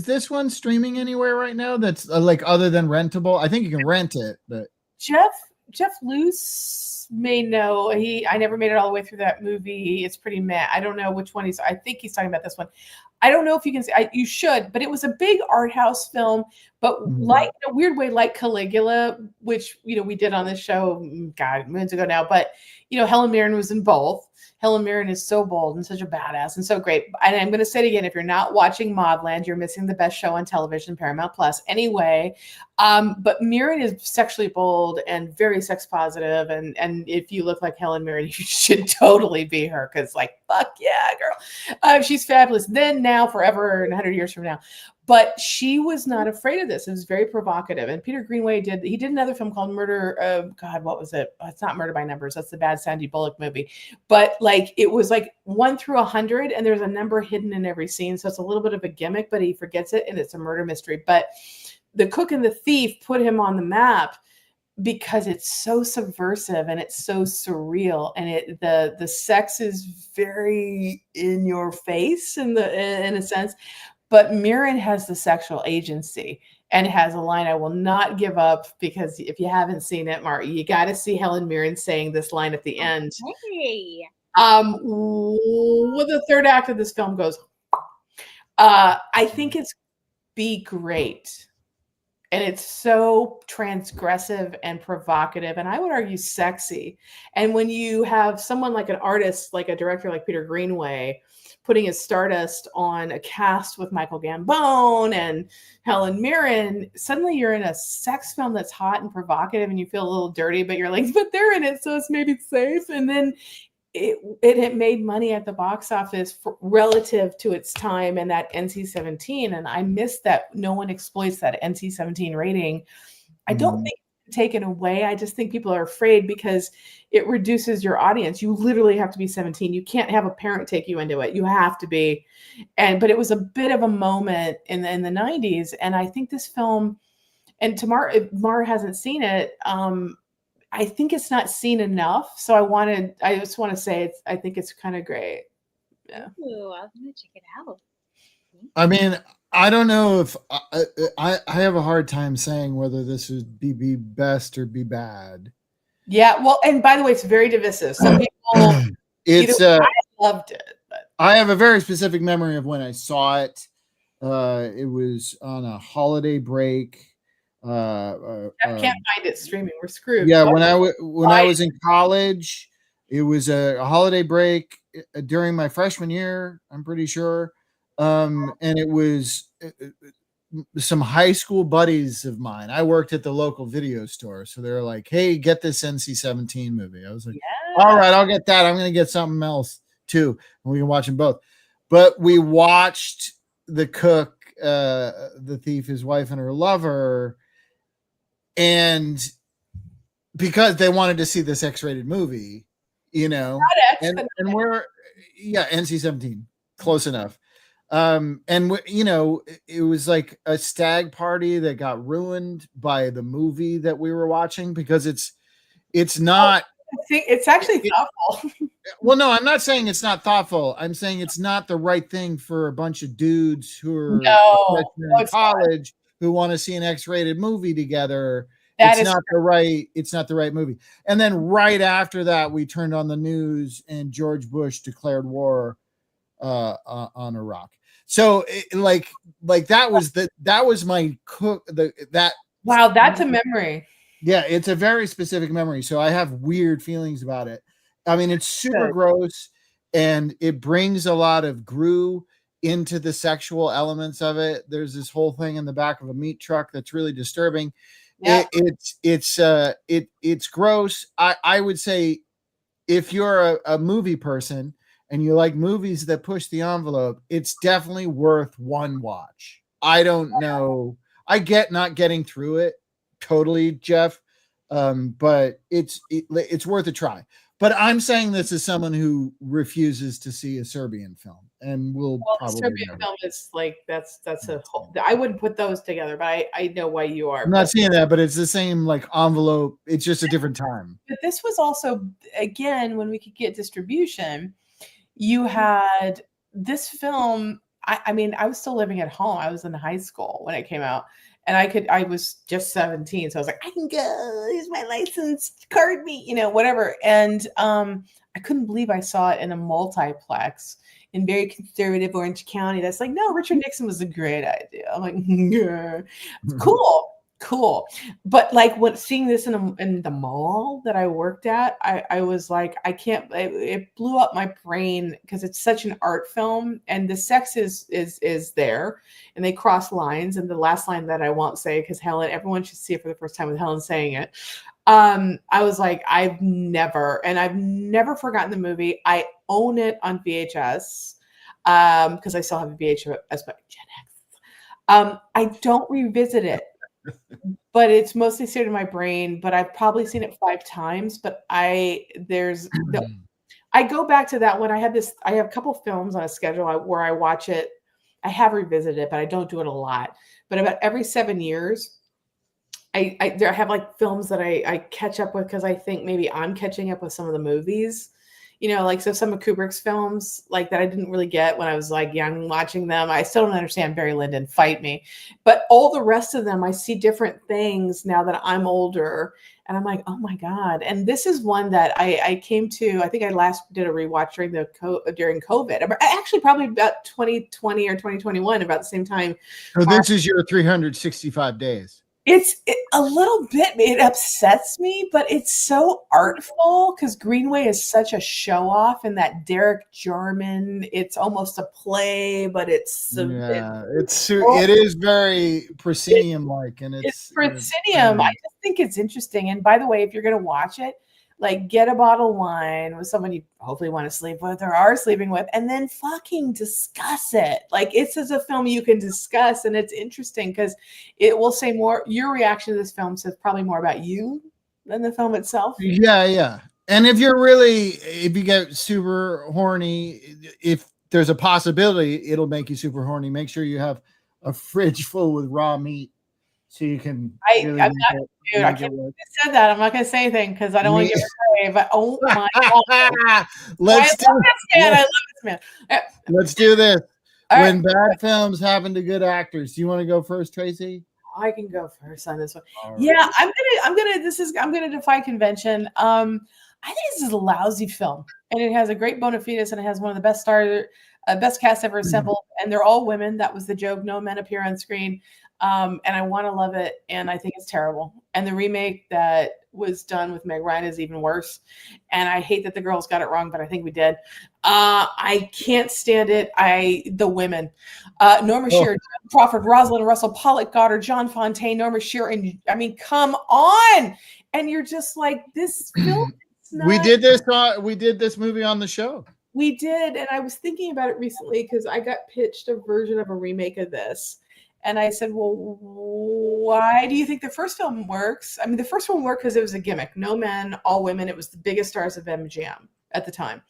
A: This one streaming anywhere right now? That's like other than rentable. I think you can rent it, but
B: Jeff Luce may know. I never made it all the way through that movie. It's pretty meh. I don't know which one I think he's talking about this one. I don't know if you can see. You should, but it was a big art house film, but like in a weird way, like Caligula, which we did on this show, God, moons ago now. But Helen Mirren was in both. Helen Mirren is so bold and such a badass and so great. And I'm going to say it again, if you're not watching Maudland, you're missing the best show on television, Paramount Plus. Anyway, but Mirren is sexually bold and very sex positive. And if you look like Helen Mirren, you should totally be her, because like, fuck yeah, girl. She's fabulous. Then, now, forever, and 100 years from now. But she was not afraid of this. It was very provocative. And Peter Greenaway did another film called Murder. God, what was it? It's not Murder by Numbers. That's the bad Sandy Bullock movie. But like, it was like 1 through 100, and there's a number hidden in every scene. So it's a little bit of a gimmick, but he forgets it, and it's a murder mystery. But The Cook and the Thief put him on the map because it's so subversive and it's so surreal, and the sex is very in your face in a sense. But Mirren has the sexual agency and has a line I will not give up, because if you haven't seen it, Mark, you got to see Helen Mirren saying this line at the end.
C: Hey.
B: Well, the third act of this film goes, I think it's be great. And it's so transgressive and provocative, and I would argue sexy. And when you have someone like an artist, like a director like Peter Greenaway, putting his stardust on a cast with Michael Gambon and Helen Mirren, suddenly you're in a sex film that's hot and provocative, and you feel a little dirty, but you're like, but they're in it, so it's maybe safe. And then it made money at the box office relative to its time and that NC-17. And I miss that no one exploits that NC-17 rating. I don't think it's taken away. I just think people are afraid because it reduces your audience. You literally have to be 17. You can't have a parent take you into it. You have to be. But it was a bit of a moment in the 90s. And I think this film, and Tamar, if Mara hasn't seen it, I think it's not seen enough. So I just want to say I think it's kind of great. Yeah.
C: Ooh, I'm gonna check it out.
A: I mean, I don't know if I have a hard time saying whether this would be best or be bad.
B: Yeah. Well, and by the way, it's very divisive. Some people, I loved it. But
A: I have a very specific memory of when I saw it. It was on a holiday break.
B: I can't find it streaming. We're screwed.
A: Yeah, when I was in college, it was a holiday break during my freshman year, I'm pretty sure. And it was some high school buddies of mine. I worked at the local video store, so they were like, "Hey, get this NC-17 movie." I was like,
B: Yeah.
A: "All right, I'll get that. I'm going to get something else too, and we can watch them both." But we watched The Cook, the thief, his wife, and her lover. And because they wanted to see this X-rated movie, and we're NC-17, close enough. And it was like a stag party that got ruined by the movie that we were watching, because it's not.
B: It's actually thoughtful.
A: Well, no, I'm not saying it's not thoughtful. I'm saying it's not the right thing for a bunch of dudes who are in college who want to see an X-rated movie together. It's not the right movie. And then right after that, we turned on the news and George Bush declared war on Iraq. So that was my cook.
B: Wow, that's a memory.
A: Yeah, it's a very specific memory. So I have weird feelings about it. I mean, it's super gross, and it brings a lot of Gru into the sexual elements of it. There's this whole thing in the back of a meat truck that's really disturbing. Yeah. It's gross. I would say, if you're a movie person and you like movies that push the envelope, it's definitely worth one watch. I don't know. I get not getting through it totally, Jeff, but it's worth a try. But I'm saying this as someone who refuses to see a Serbian film, and probably
B: Serbian film is like that's a whole. I wouldn't put those together, but I know why you are.
A: I'm not seeing that, but it's the same like envelope. It's just a different time.
B: But this was also, again, when we could get distribution, you had this film. I mean, I was still living at home. I was in high school when it came out. And I was just 17. So I was like, I can go, here's my license, card me, whatever. And I couldn't believe I saw it in a multiplex in very conservative Orange County. That's like, no, Richard Nixon was a great idea. I'm like, yeah. Cool. cool. But like when seeing this in the mall that I worked at, I was like, I can't. It blew up my brain because it's such an art film, and the sex is there, and they cross lines. And the last line that I won't say because everyone should see it for the first time with Helen saying it. I was like, I've never forgotten the movie. I own it on VHS because I still have a VHS by Gen X. I don't revisit it, but it's mostly stayed in my brain. But I've probably seen it 5 times. But I go back to that when I have a couple films on a schedule where I watch it. I have revisited it, but I don't do it a lot. But about every 7 years, I have like films that I catch up with because I think maybe I'm catching up with some of the movies, like so some of Kubrick's films like that I didn't really get when I was like young watching them. I still don't understand Barry Lyndon, fight me, but all the rest of them I see different things now that I'm older, and I'm like, oh my god! And this is one that I came to. I think I last did a rewatch during COVID. Actually, probably about 2020 or 2021, about the same time.
A: So this is your 365 days.
B: It's a little bit, it upsets me, but it's so artful because Greenway is such a show off, and that Derek Jarman, it's almost a play, but it
A: is very proscenium like, and it's
B: proscenium. I just think it's interesting. And by the way, if you're going to watch it, like get a bottle of wine with someone you hopefully want to sleep with or are sleeping with, and then fucking discuss it. Like it's as a film you can discuss, and it's interesting because it will say more. Your reaction to this film says probably more about you than the film itself.
A: Yeah. And if you get super horny, if there's a possibility it'll make you super horny, make sure you have a fridge full with raw meat. So you can.
B: I can't believe you said that. I'm not going to say anything because I don't want to get away. But oh my god, I love this man.
A: Let's do this.
B: right.
A: When bad films happen to good actors, do you want to go first, Tracy?
B: I can go first on this one.
A: Right.
B: Yeah, I'm gonna defy convention. I think this is a lousy film, and it has a great bona fides, and it has one of the best best cast ever assembled, and they're all women. That was the joke. No men appear on screen. And I want to love it, and I think it's terrible. And the remake that was done with Meg Ryan is even worse. And I hate that the girls got it wrong, but I think we did. I can't stand it. The women, Norma Shearer, John Crawford, Rosalind Russell, Paulette Goddard, John Fontaine, Norma Shearer, and I mean, come on! And you're just like, this film.
A: We did this movie on the show.
B: We did, and I was thinking about it recently because I got pitched a version of a remake of this. And I said, well, why do you think the first film works? I mean, the first one worked because it was a gimmick. No men, all women. It was the biggest stars of MGM at the time.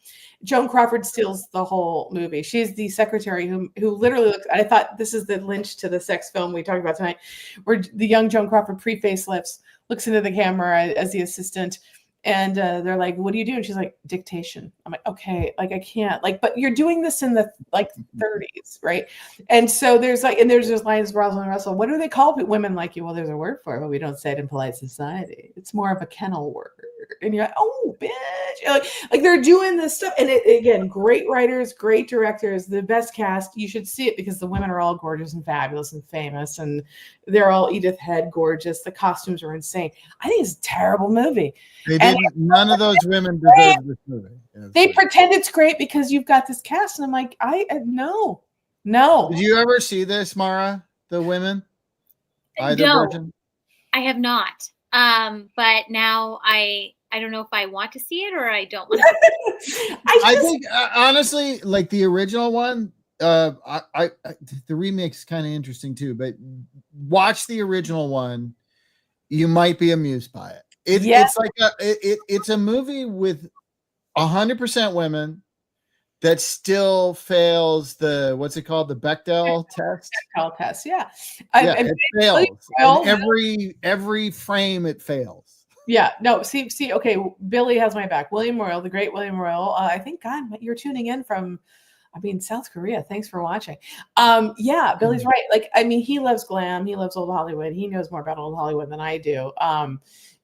B: Joan Crawford steals the whole movie. She's the secretary who literally looks, I thought this is the Lynch to the sex film we talked about tonight, where the young Joan Crawford pre-facelifts, looks into the camera as the assistant. And they're like, what do you do? And she's like, dictation. I'm like, okay, like I can't, like, but you're doing this in the like 30s, right? And so there's those lines, Rosalind Russell, what do they call women like you? Well, there's a word for it, but we don't say it in polite society. It's more of a kennel word. And you're like, oh, bitch. Like they're doing this stuff. And again, great writers, great directors, the best cast. You should see it because the women are all gorgeous and fabulous and famous. And they're all Edith Head gorgeous. The costumes are insane. I think it's a terrible movie.
A: None of those women deserve this movie.
B: They pretend it's great because you've got this cast. And I'm like, no.
A: Did you ever see this, Mara? The women?
C: No, I have not. But now I don't know if I want to see it or I don't want to.
A: I think honestly, like the original one, the remake's kind of interesting too. But watch the original one, you might be amused by it. It's like it's a movie with 100% women that still fails the what's it called, the Bechdel test.
B: Bechdel test, yeah.
A: It fails. Every frame it fails.
B: Yeah, no, see, okay, Billy has my back. William Royal, the great William Royal. I think, God, you're tuning in from, South Korea. Thanks for watching. Yeah, Billy's right. Like, he loves glam. He loves old Hollywood. He knows more about old Hollywood than I do.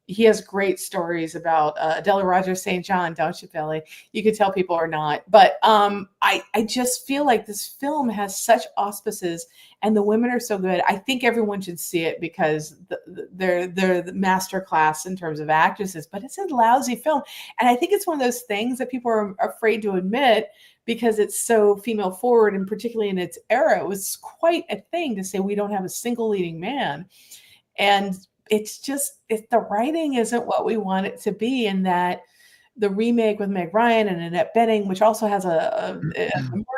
B: he has great stories about Adela Rogers St. John, don't you, Billy? You could tell people are not. But I just feel like this film has such auspices and the women are so good. I think everyone should see it because they're the master class in terms of actresses, but it's a lousy film. And I think it's one of those things that people are afraid to admit because it's so female forward, and particularly in its era, it was quite a thing to say we don't have a single leading man. And it's just the writing isn't what we want it to be, and that the remake with Meg Ryan and Annette Bening, which also has a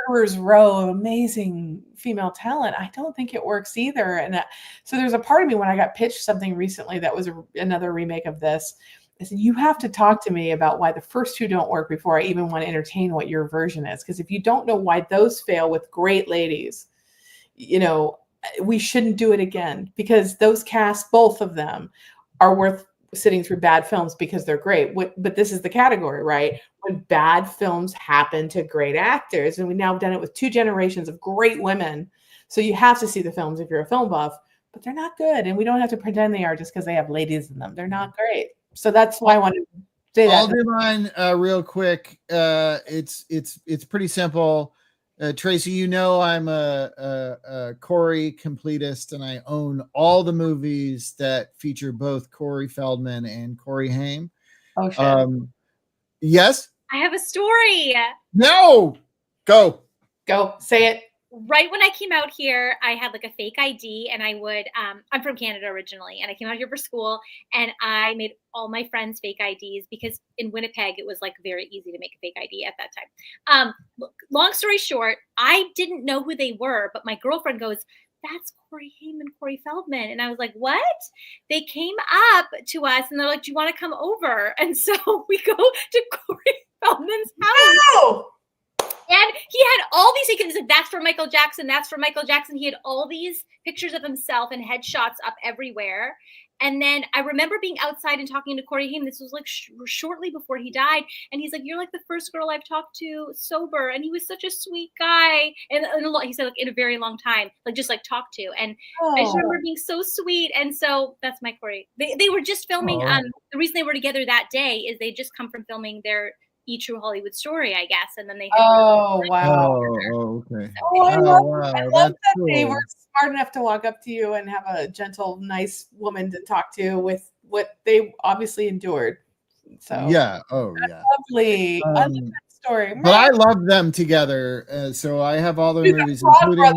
B: murderer's row of amazing female talent, I don't think it works either. And so there's a part of me when I got pitched something recently that was another remake of this, I said, you have to talk to me about why the first two don't work before I even want to entertain what your version is. Because if you don't know why those fail with great ladies, we shouldn't do it again, because those casts, both of them, are worth sitting through bad films because they're great. But this is the category, right? When bad films happen to great actors, and we've now done it with 2 generations of great women. So you have to see the films if you're a film buff, but they're not good. And we don't have to pretend they are just because they have ladies in them. They're not great. So that's why I wanted to say that.
A: I'll do mine real quick. It's pretty simple. Tracy, I'm a Corey completist, and I own all the movies that feature both Corey Feldman and Corey Haim.
B: Oh, shit.
A: Yes?
C: I have a story.
A: No! Go.
B: Say it.
C: Right when I came out here, I had like a fake ID, and I would, I'm from Canada originally, and I came out here for school, and I made all my friends fake IDs because in Winnipeg, it was like very easy to make a fake ID at that time. Long story short, I didn't know who they were, but my girlfriend goes, that's Corey Haim and Corey Feldman. And I was like, what? They came up to us and they're like, do you want to come over? And so we go to Corey Feldman's house.
B: No!
C: And he had all these, he was like, that's for Michael Jackson. That's for Michael Jackson. He had all these pictures of himself and headshots up everywhere. And then I remember being outside and talking to Corey Haim. This was like shortly before he died. And he's like, you're like the first girl I've talked to sober. And he was such a sweet guy. And he said, like, in a very long time, like just like talk to. And I just remember being so sweet. And so that's my Corey. They were just filming. The reason they were together that day is they just come from filming their True Hollywood Story, I guess, and then they.
B: Oh wow!
A: Okay.
B: Oh, I love that
A: cool.
B: They were smart enough to walk up to you and have a gentle, nice woman to talk to with what they obviously endured. So
A: yeah,
B: lovely. I love that story.
A: But I love them together, so I have all their movies, including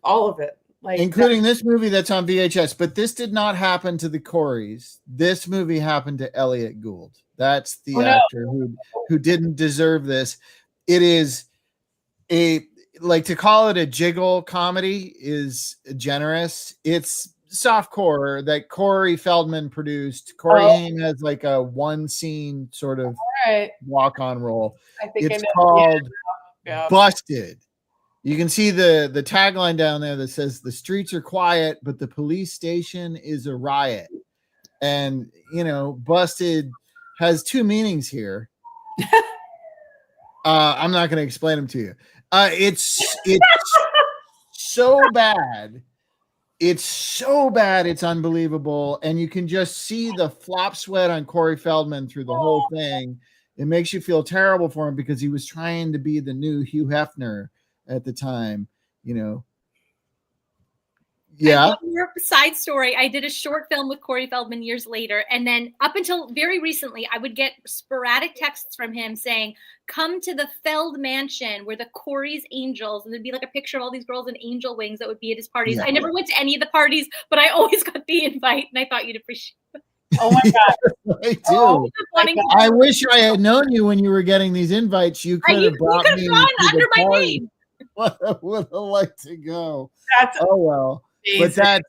B: all of it.
A: Including this movie that's on VHS, but this did not happen to the Coreys. This movie happened to Elliot Gould. That's the actor who didn't deserve this. It is to call it a jiggle comedy is generous. It's softcore that Corey Feldman produced. Corey Haim has like a one scene sort of walk on role. It's called Busted. You can see the tagline down there that says the streets are quiet, but the police station is a riot. And, Busted has 2 meanings here. I'm not going to explain them to you. It's so bad. It's so bad. It's unbelievable. And you can just see the flop sweat on Corey Feldman through the whole thing. It makes you feel terrible for him because he was trying to be the new Hugh Hefner at the time, Yeah.
C: Side story. I did a short film with Corey Feldman years later. And then up until very recently, I would get sporadic texts from him saying, come to the Feld Mansion where the Corey's Angels. And there'd be like a picture of all these girls in angel wings that would be at his parties. Yeah. I never went to any of the parties, but I always got the invite. And I thought you'd appreciate it.
B: Oh my God.
A: I do. I wish I had known you when you were getting these invites. You could have brought me under my name. I would have liked to go. Well. Amazing. But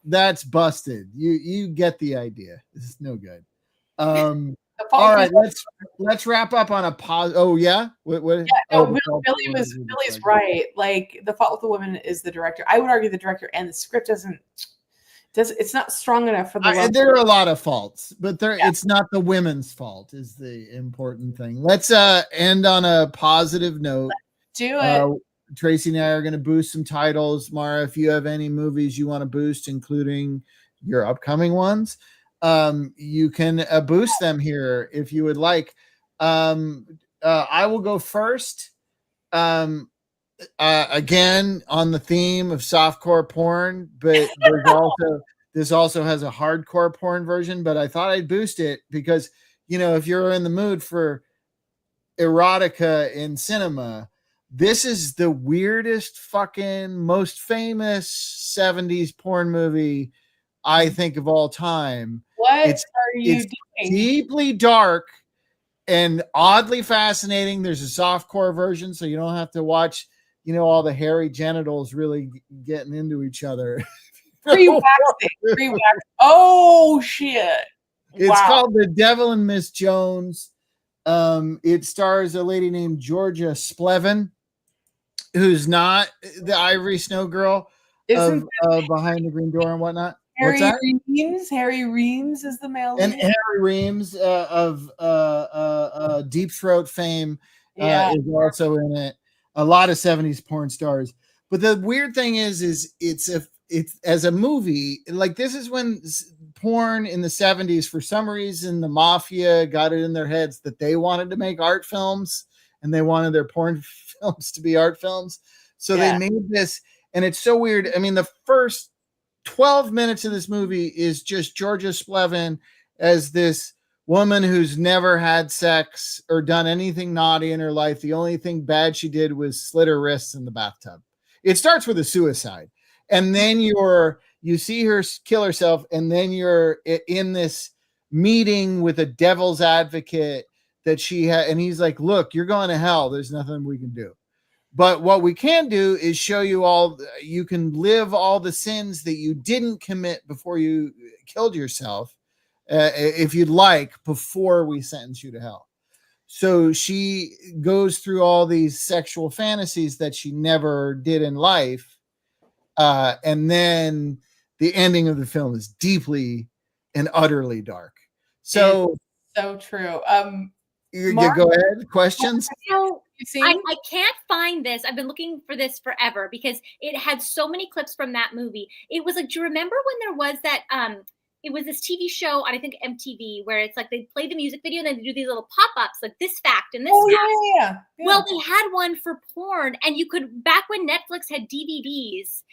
A: that's busted. You get the idea. This is no good. All right, let's wrap up on a positive. Oh yeah, what?
B: Yeah, Billy's right. Like The Fault with the Woman is the director. I would argue the director and the script it's not strong enough for the.
A: There are a lot of faults, but it's not the women's fault. Is the important thing. Let's end on a positive note.
B: Let's do it.
A: Tracy and I are going to boost some titles. Mara, if you have any movies you want to boost, including your upcoming ones, you can boost them here if you would like. I will go first. Again, on the theme of softcore porn, but this also has a hardcore porn version. But I thought I'd boost it because, if you're in the mood for erotica in cinema, this is the weirdest fucking most famous 70s porn movie I think of all time.
B: What
A: It's
B: are you
A: it's
B: doing?
A: deeply dark and oddly fascinating. There's a softcore version, so you don't have to watch, all the hairy genitals really getting into each other.
B: Pre-waxing. Oh shit!
A: It's
B: Wow.
A: called The Devil and Miss Jones. It stars a lady named Georgia Splevin, who's not the Ivory Snow Girl
B: Isn't
A: of Behind the Green Door and whatnot. What's
B: Harry
A: that?
B: Reams? Harry Reams is the male
A: And
B: lead.
A: Harry Reams of Deep Throat fame is also in it. A lot of 70s porn stars. But the weird thing is it's as a movie, like this is when porn in the 70s, for some reason, the mafia got it in their heads that they wanted to make art films and they wanted their porn films to be art films. So they made this, and it's so weird. I mean, the first 12 minutes of this movie is just Georgia Splevin as this woman who's never had sex or done anything naughty in her life. The only thing bad she did was slit her wrists in the bathtub. It starts with a suicide, and then you see her kill herself, and then you're in this meeting with a devil's advocate that she had, and he's like, look, you're going to hell. There's nothing we can do. But what we can do is show you you can live all the sins that you didn't commit before you killed yourself, if you'd like, before we sentence you to hell. So she goes through all these sexual fantasies that she never did in life. And then the ending of the film is deeply and utterly dark. So,
B: so true.
A: you
B: Mark?
A: go ahead. Questions?
C: So
B: You seen?
C: I can't find this. I've been looking for this forever because it had so many clips from that movie. It was like, do you remember when there was that it was this TV show on, I think, MTV, where it's like they play the music video and then they do these little pop-ups, like this fact and this fact.
B: Yeah.
C: Well, they had one for porn, and you could, back when Netflix had DVDs,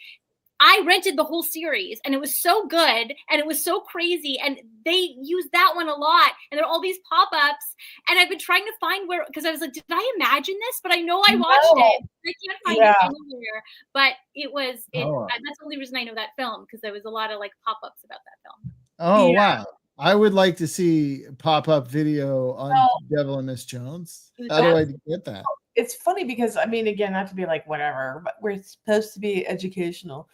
C: I rented the whole series, and it was so good, and it was so crazy, and they used that one a lot, and there are all these pop-ups, and I've been trying to find where, because I was like, did I imagine this? But I know I watched it. I can't find it anywhere, but it was, that's the only reason I know that film, because there was a lot of like pop-ups about that film.
A: Oh, wow. I would like to see pop-up video on Devil and Miss Jones. How do I get that?
B: It's funny because, I mean, again, not to be like whatever, but we're supposed to be educational.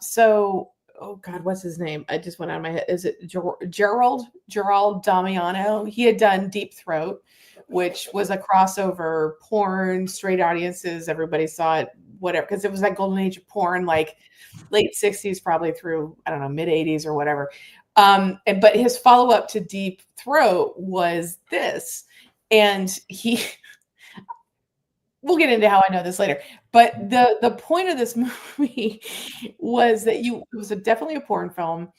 B: So, oh God, what's his name? I just went out of my head. Is it Gerald Damiano? He had done Deep Throat, which was a crossover porn, straight audiences. Everybody saw it, whatever, because it was that golden age of porn, like late 60s, probably through, I don't know, mid 80s or whatever. But his follow-up to Deep Throat was this. And we'll get into how I know this later. But the point of this movie was that it was definitely a porn film.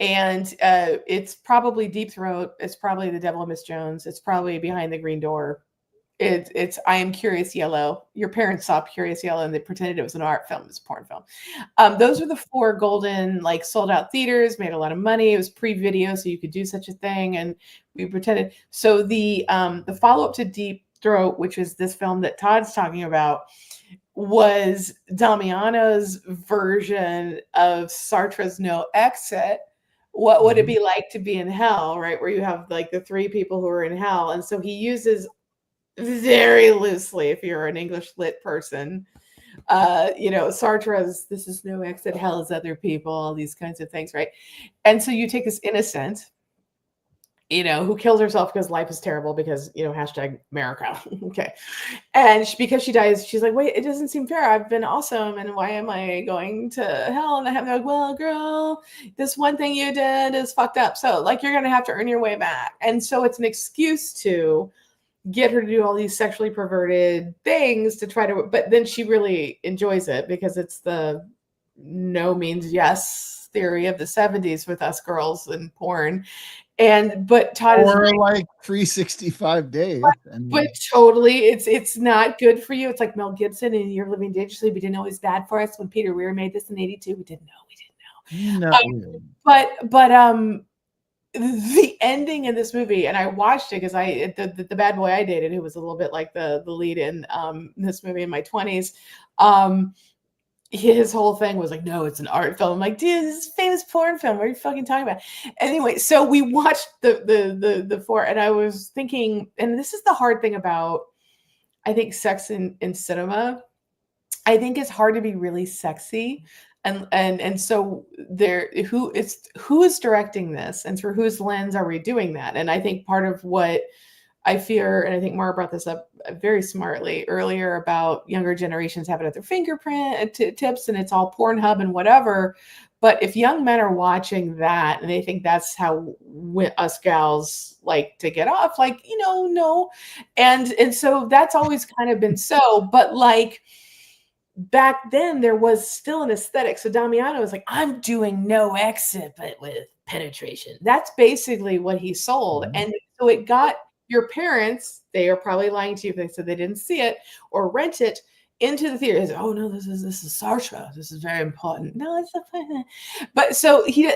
B: And it's probably Deep Throat. It's probably The Devil and Miss Jones. It's probably Behind the Green Door. It's I Am Curious Yellow. Your parents saw Curious Yellow and they pretended it was an art film. It's a porn film. Those are the 4 golden, like, sold out theaters, made a lot of money. It was pre-video, so you could do such a thing. And we pretended. So the follow-up to Deep Throat, which is this film that Todd's talking about, was Damiano's version of Sartre's No Exit. What would it be like to be in hell, right? Where you have like the 3 people who are in hell. And so he uses very loosely, if you're an English lit person, Sartre's this is no exit, hell is other people, all these kinds of things, right? And so you take this innocent, who kills herself because life is terrible because, hashtag America. Okay. And because she dies, she's like, wait, it doesn't seem fair. I've been awesome. And why am I going to hell? And they're like, well, girl, this one thing you did is fucked up. So like, you're going to have to earn your way back. And so it's an excuse to get her to do all these sexually perverted things to try to, but then she really enjoys it because it's the no means yes theory of the 70s with us girls and porn. But Todd is
A: Or like 365 days.
B: but totally, it's not good for you. It's like Mel Gibson and You're Living Dangerously. We didn't know it was bad for us when Peter Weir made this in '82. We didn't know.
A: Not really.
B: But the ending in this movie, and I watched it because the bad boy I dated, who was a little bit like the lead in this movie in my 20s. His whole thing was like, no, it's an art film. I'm like, dude, this is a famous porn film. What are you fucking talking about? Anyway, so we watched the four, and I was thinking, and this is the hard thing about, I think, sex in cinema. I think it's hard to be really sexy. And so who is directing this, and through whose lens are we doing that? And I think part of what I fear, and I think Mara brought this up very smartly earlier about younger generations having at their fingerprint tips, and it's all Pornhub and whatever. But if young men are watching that and they think that's how us gals like to get off, like, no. And so that's always kind of been so, but like back then there was still an aesthetic. So Damiano was like, I'm doing no exit, but with penetration. That's basically what he sold. And so it got your parents, they are probably lying to you if they said they didn't see it or rent it, into the theater. Oh no, this is Sartre. This is very important. No, it's not.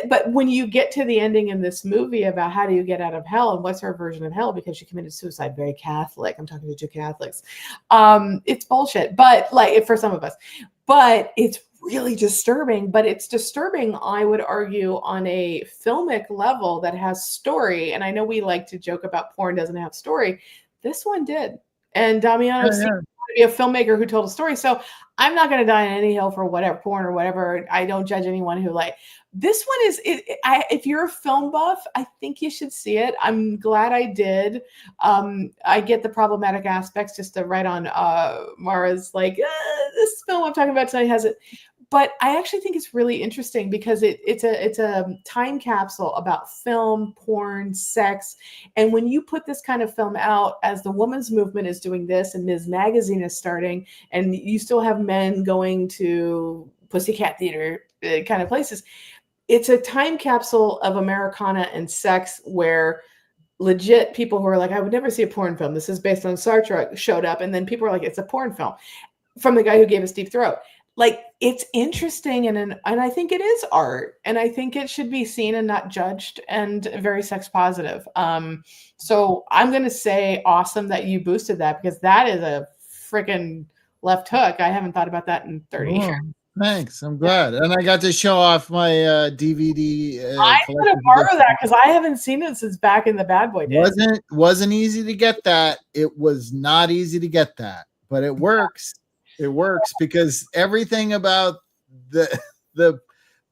B: But when you get to the ending in this movie about how do you get out of hell and what's her version of hell because she committed suicide, very Catholic. I'm talking to two Catholics. It's bullshit, but like for some of us, but it's really disturbing. But it's disturbing, I would argue, on a filmic level that has story. And I know we like to joke about porn doesn't have story. This one did. And Damiano seemed to be a filmmaker who told a story. So I'm not going to die on any hill for whatever porn or whatever. I don't judge anyone who like this one is. If you're a film buff, I think you should see it. I'm glad I did. I get the problematic aspects just to write on Mara's like this film I'm talking about tonight has it. But I actually think it's really interesting because it's a time capsule about film, porn, sex. And when you put this kind of film out, as the women's movement is doing this and Ms. Magazine is starting, and you still have men going to Pussycat Theater kind of places, it's a time capsule of Americana and sex where legit people who are like, I would never see a porn film. This is based on Sartre showed up. And then people are like, it's a porn film from the guy who gave us Deep Throat. Like, it's interesting, and I think it is art, and I think it should be seen and not judged, and very sex positive. So I'm going to say awesome that you boosted that, because that is a freaking left hook. I haven't thought about that in 30 years.
A: Thanks. I'm glad. And I got to show off my DVD.
B: I could have borrowed that because I haven't seen it since back in the Bad Boy days.
A: Wasn't easy to get that. It was not easy to get that, but it works. It works because everything about the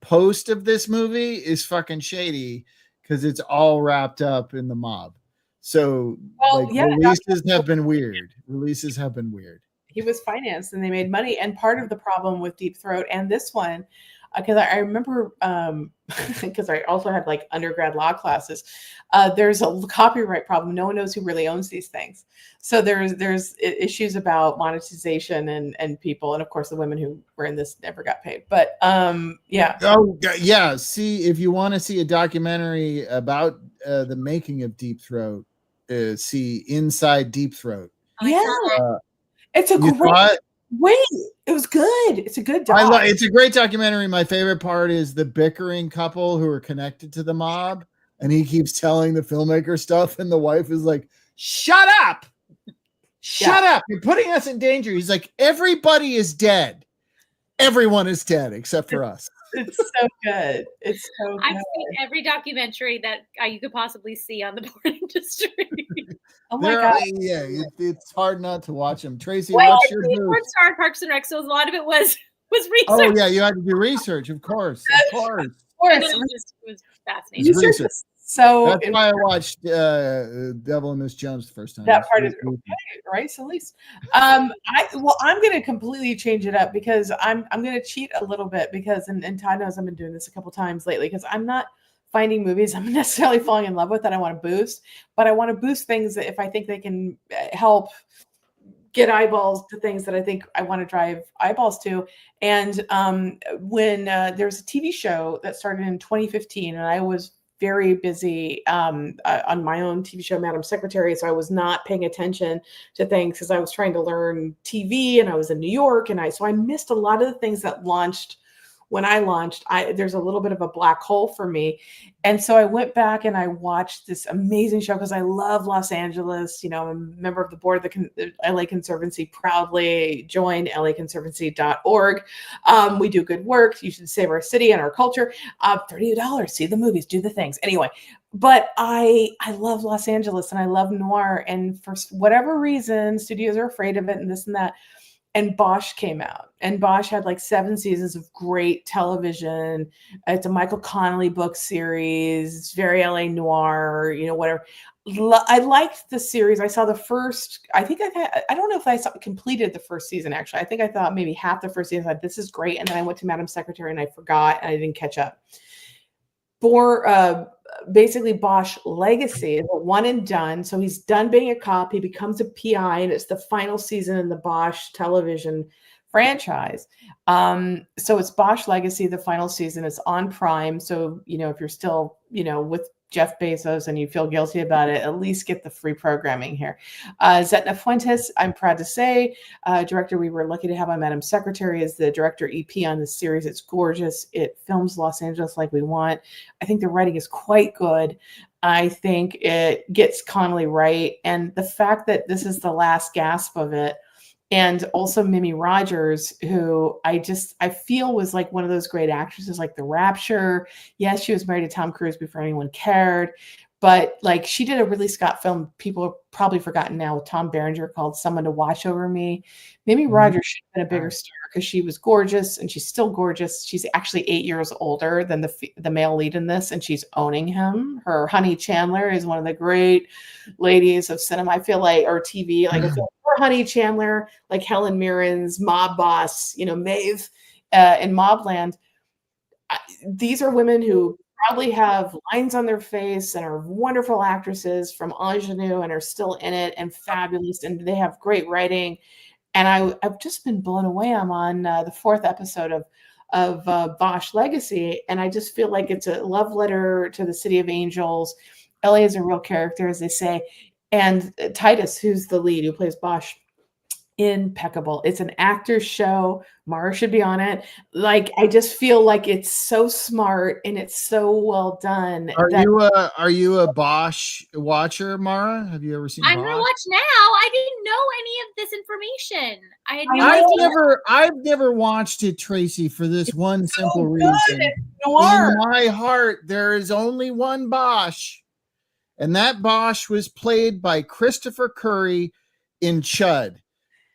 A: post of this movie is fucking shady because it's all wrapped up in the mob. So releases have been weird. He
B: was financed and they made money. And part of the problem with Deep Throat and this one, because I remember, because I also had like undergrad law classes, there's a copyright problem. No one knows who really owns these things. So there's issues about monetization and people. And of course, the women who were in this never got paid. But yeah.
A: Oh, yeah. See, if you want to see a documentary about the making of Deep Throat, see Inside Deep Throat.
B: Yeah. It's a great. Wait, it was good. It's a good doc.
A: It's a great documentary. My favorite part is the bickering couple who are connected to the mob, and he keeps telling the filmmaker stuff, and the wife is like, "Shut up! Shut up! You're putting us in danger." He's like, "Everybody is dead. Everyone is dead except for us."
B: It's so good. It's so good.
C: I've seen every documentary that you could possibly see on the porn industry.
B: Oh my God.
A: Yeah, it's hard not to watch them. Tracy,
C: well,
A: what's your
C: porn star Parks and Rec, so a lot of it was research.
A: Oh yeah, you had to do research, of course. Of course.
C: It was fascinating.
B: So
A: that's why I watched Devil and Miss Jones the first time.
B: That part is okay, right? So at least I'm going to completely change it up because I'm going to cheat a little bit because and Todd knows I've been doing this a couple times lately because I'm not finding movies I'm necessarily falling in love with that I want to boost, but I want to boost things that if I think they can help get eyeballs to things that I think I want to drive eyeballs to. And when there's a TV show that started in 2015, and I was very busy on my own TV show, Madam Secretary, so I was not paying attention to things because I was trying to learn TV, and I was in New York, and so I missed a lot of the things that launched when I launched. There's a little bit of a black hole for me. And so I went back and I watched this amazing show because I love Los Angeles. You know, I'm a member of the board of the LA Conservancy, proudly joined laconservancy.org. We do good work. You should save our city and our culture. $30, see the movies, do the things. Anyway, but I love Los Angeles and I love noir. And for whatever reason, studios are afraid of it and this and that. And Bosch came out, and Bosch had like 7 seasons of great television. It's a Michael Connelly book series. It's very LA noir, you know, whatever. I liked the series. I saw the first, I don't know if I completed the first season, actually. I think I thought maybe half the first season. I thought, this is great. And then I went to Madam Secretary and I forgot and I didn't catch up. Basically Bosch Legacy is a one and done. So he's done being a cop. He becomes a PI, and it's the final season in the Bosch television franchise. So it's Bosch Legacy, the final season. It's on Prime. So, you know, if you're still, you know, with Jeff Bezos and you feel guilty about it, at least get the free programming here. Zetna Fuentes, I'm proud to say, director we were lucky to have on Madam Secretary, is the director EP on this series. It's gorgeous. It films Los Angeles like we want. I think the writing is quite good. I think it gets Connelly right. And the fact that this is the last gasp of it, and also Mimi Rogers, who I feel was like one of those great actresses, like The Rapture. Yes, she was married to Tom Cruise before anyone cared, but like she did a Ridley Scott film people have probably forgotten now with Tom Berenger called Someone to Watch Over Me. Mimi Rogers should have been a bigger star because she was gorgeous, and she's still gorgeous. She's actually 8 years older than the male lead in this, and she's owning him. Her Honey Chandler is one of the great ladies of cinema, I feel like, or TV. Like I feel like Honey Chandler, like Helen Mirren's mob boss, you know, Maeve in Mobland. These are women who probably have lines on their face and are wonderful actresses from Ingenue and are still in it and fabulous, and they have great writing. And I've just been blown away. I'm on the 4th episode of Bosch Legacy, and I just feel like it's a love letter to the City of Angels. LA is a real character, as they say. And Titus, who's the lead, who plays Bosch, impeccable. It's an actor's show. Mara should be on it. Like, I just feel like it's so smart and it's so well done.
A: Are you a Bosch watcher, Mara? Have you ever seen
C: I'm
A: Bosch?
C: gonna watch now. I didn't know any of this information. I had no idea.
A: I've never watched it, Tracy, for this one simple reason.
B: Noir.
A: In my heart, there is only one Bosch, and that Bosch was played by Christopher Curry in Chud.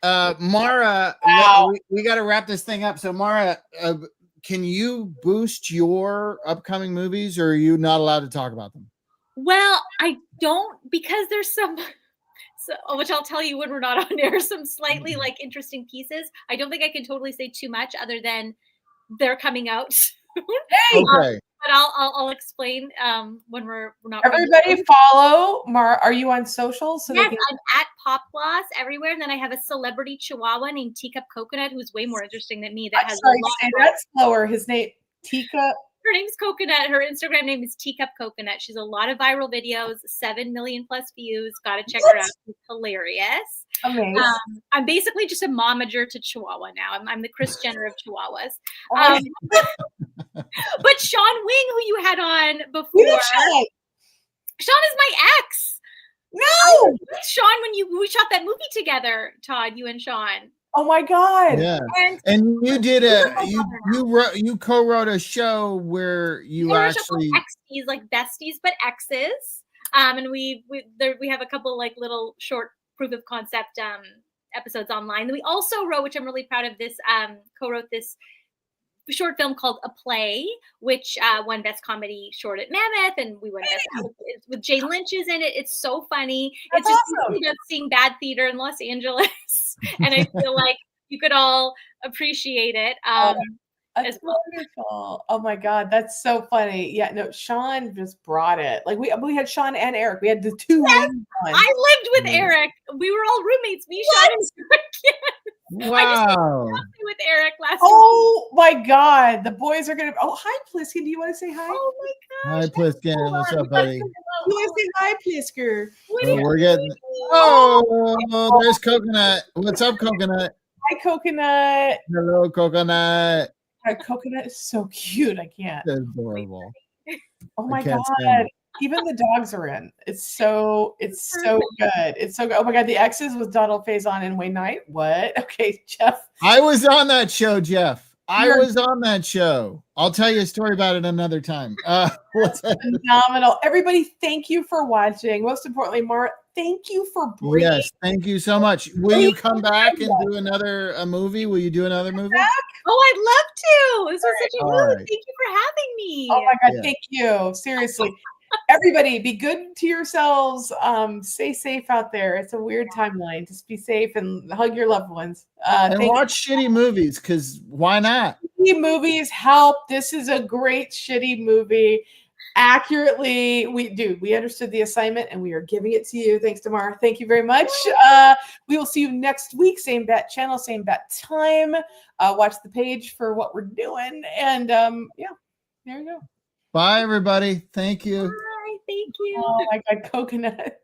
A: Mara,
B: Wow.
A: we got to wrap this thing up. So, Mara, can you boost your upcoming movies, or are you not allowed to talk about them?
C: Well, I don't, because there's some, which I'll tell you when we're not on air, some slightly like interesting pieces. I don't think I can totally say too much other than they're coming out soon.
A: Okay.
C: But I'll explain when we're not.
B: Everybody follow Mara. Are you on social? So
C: yes, I'm at Pop Gloss everywhere, and then I have a celebrity Chihuahua named Teacup Coconut, who's way more interesting than me. That has a lot.
B: Say that slower. His name Teacup.
C: Her name's Coconut. Her Instagram name is Teacup Coconut. She's a lot of viral videos, 7 million plus views. Got to check her out. She's hilarious.
B: Amazing.
C: I'm basically just a momager to Chihuahua now. I'm the Kris Jenner of Chihuahuas. But Sean Wing, who you had on before, Sean is my ex.
B: No,
C: Sean, when we shot that movie together, Todd, you and Sean.
B: Oh my God.
A: Yeah. And you did you co-wrote a show where you actually
C: XDs, like besties, but exes. And we have a couple like little short proof of concept episodes online. And we also wrote, which I'm really proud of, this co-wrote this short film called A Play, which won Best Comedy Short at Mammoth, and we won Best with Jane Lynch is in it. It's so funny.
B: That's
C: it's just
B: awesome.
C: about seeing bad theater in Los Angeles, and I feel like you could all appreciate it.
B: That's
C: as well.
B: wonderful. Oh my God, that's so funny. Yeah, no, Sean just brought it. Like we had Sean and Eric. We had the two main ones.
C: I lived with
A: Yeah.
C: Eric. We were all roommates. Me, Sean, and Eric.
A: Wow.
C: With Eric last week.
B: Oh my God, the boys are gonna. Oh, hi, Pliskin. Do you want to say hi?
C: Oh my
A: Hi,
C: gosh.
A: Pliskin.
C: Hold
A: What's
C: on,
A: up,
C: we gotta
A: buddy?
B: You
C: say
B: want to say hi, Plisker?
A: Oh, we're getting. Oh, there's Coconut. What's up, Coconut?
B: Hi, Coconut.
A: Hello, Coconut.
B: Coconut is so cute. I can't.
A: That's adorable.
B: Oh my
A: can't
B: God.
A: stand
B: Even the dogs are in. It's so good. It's so good. Oh my God. The X's with Donald Faison and Wayne Knight. What? Okay, Jeff.
A: I was on that show, Jeff. I
B: You're-
A: was on that show. I'll tell you a story about it another time. What's that?
B: Phenomenal. Everybody, thank you for watching. Most importantly, Mara, thank you for bringing.
A: Yes, thank you so much. Will you come back and do another movie? Will you do another movie?
C: Oh, I'd love to. This was such a
A: All
C: mood.
A: right.
C: Thank you for having me.
B: Oh my God,
A: Yeah.
B: thank you. Seriously. Everybody, be good to yourselves. Stay safe out there. It's a weird timeline. Just be safe and hug your loved ones.
A: And
B: Thank
A: watch shitty movies, because why not?
B: you. Movies help. This is a great shitty movie. Accurately, we understood the assignment and we are giving it to you. Thanks, Tamara. Thank you very much. We will see you next week. Same bat channel, same bat time. Watch the page for what we're doing. And yeah, there you go.
A: Bye, everybody. Thank you.
C: Bye. Thank you.
B: Oh my God, Coconut.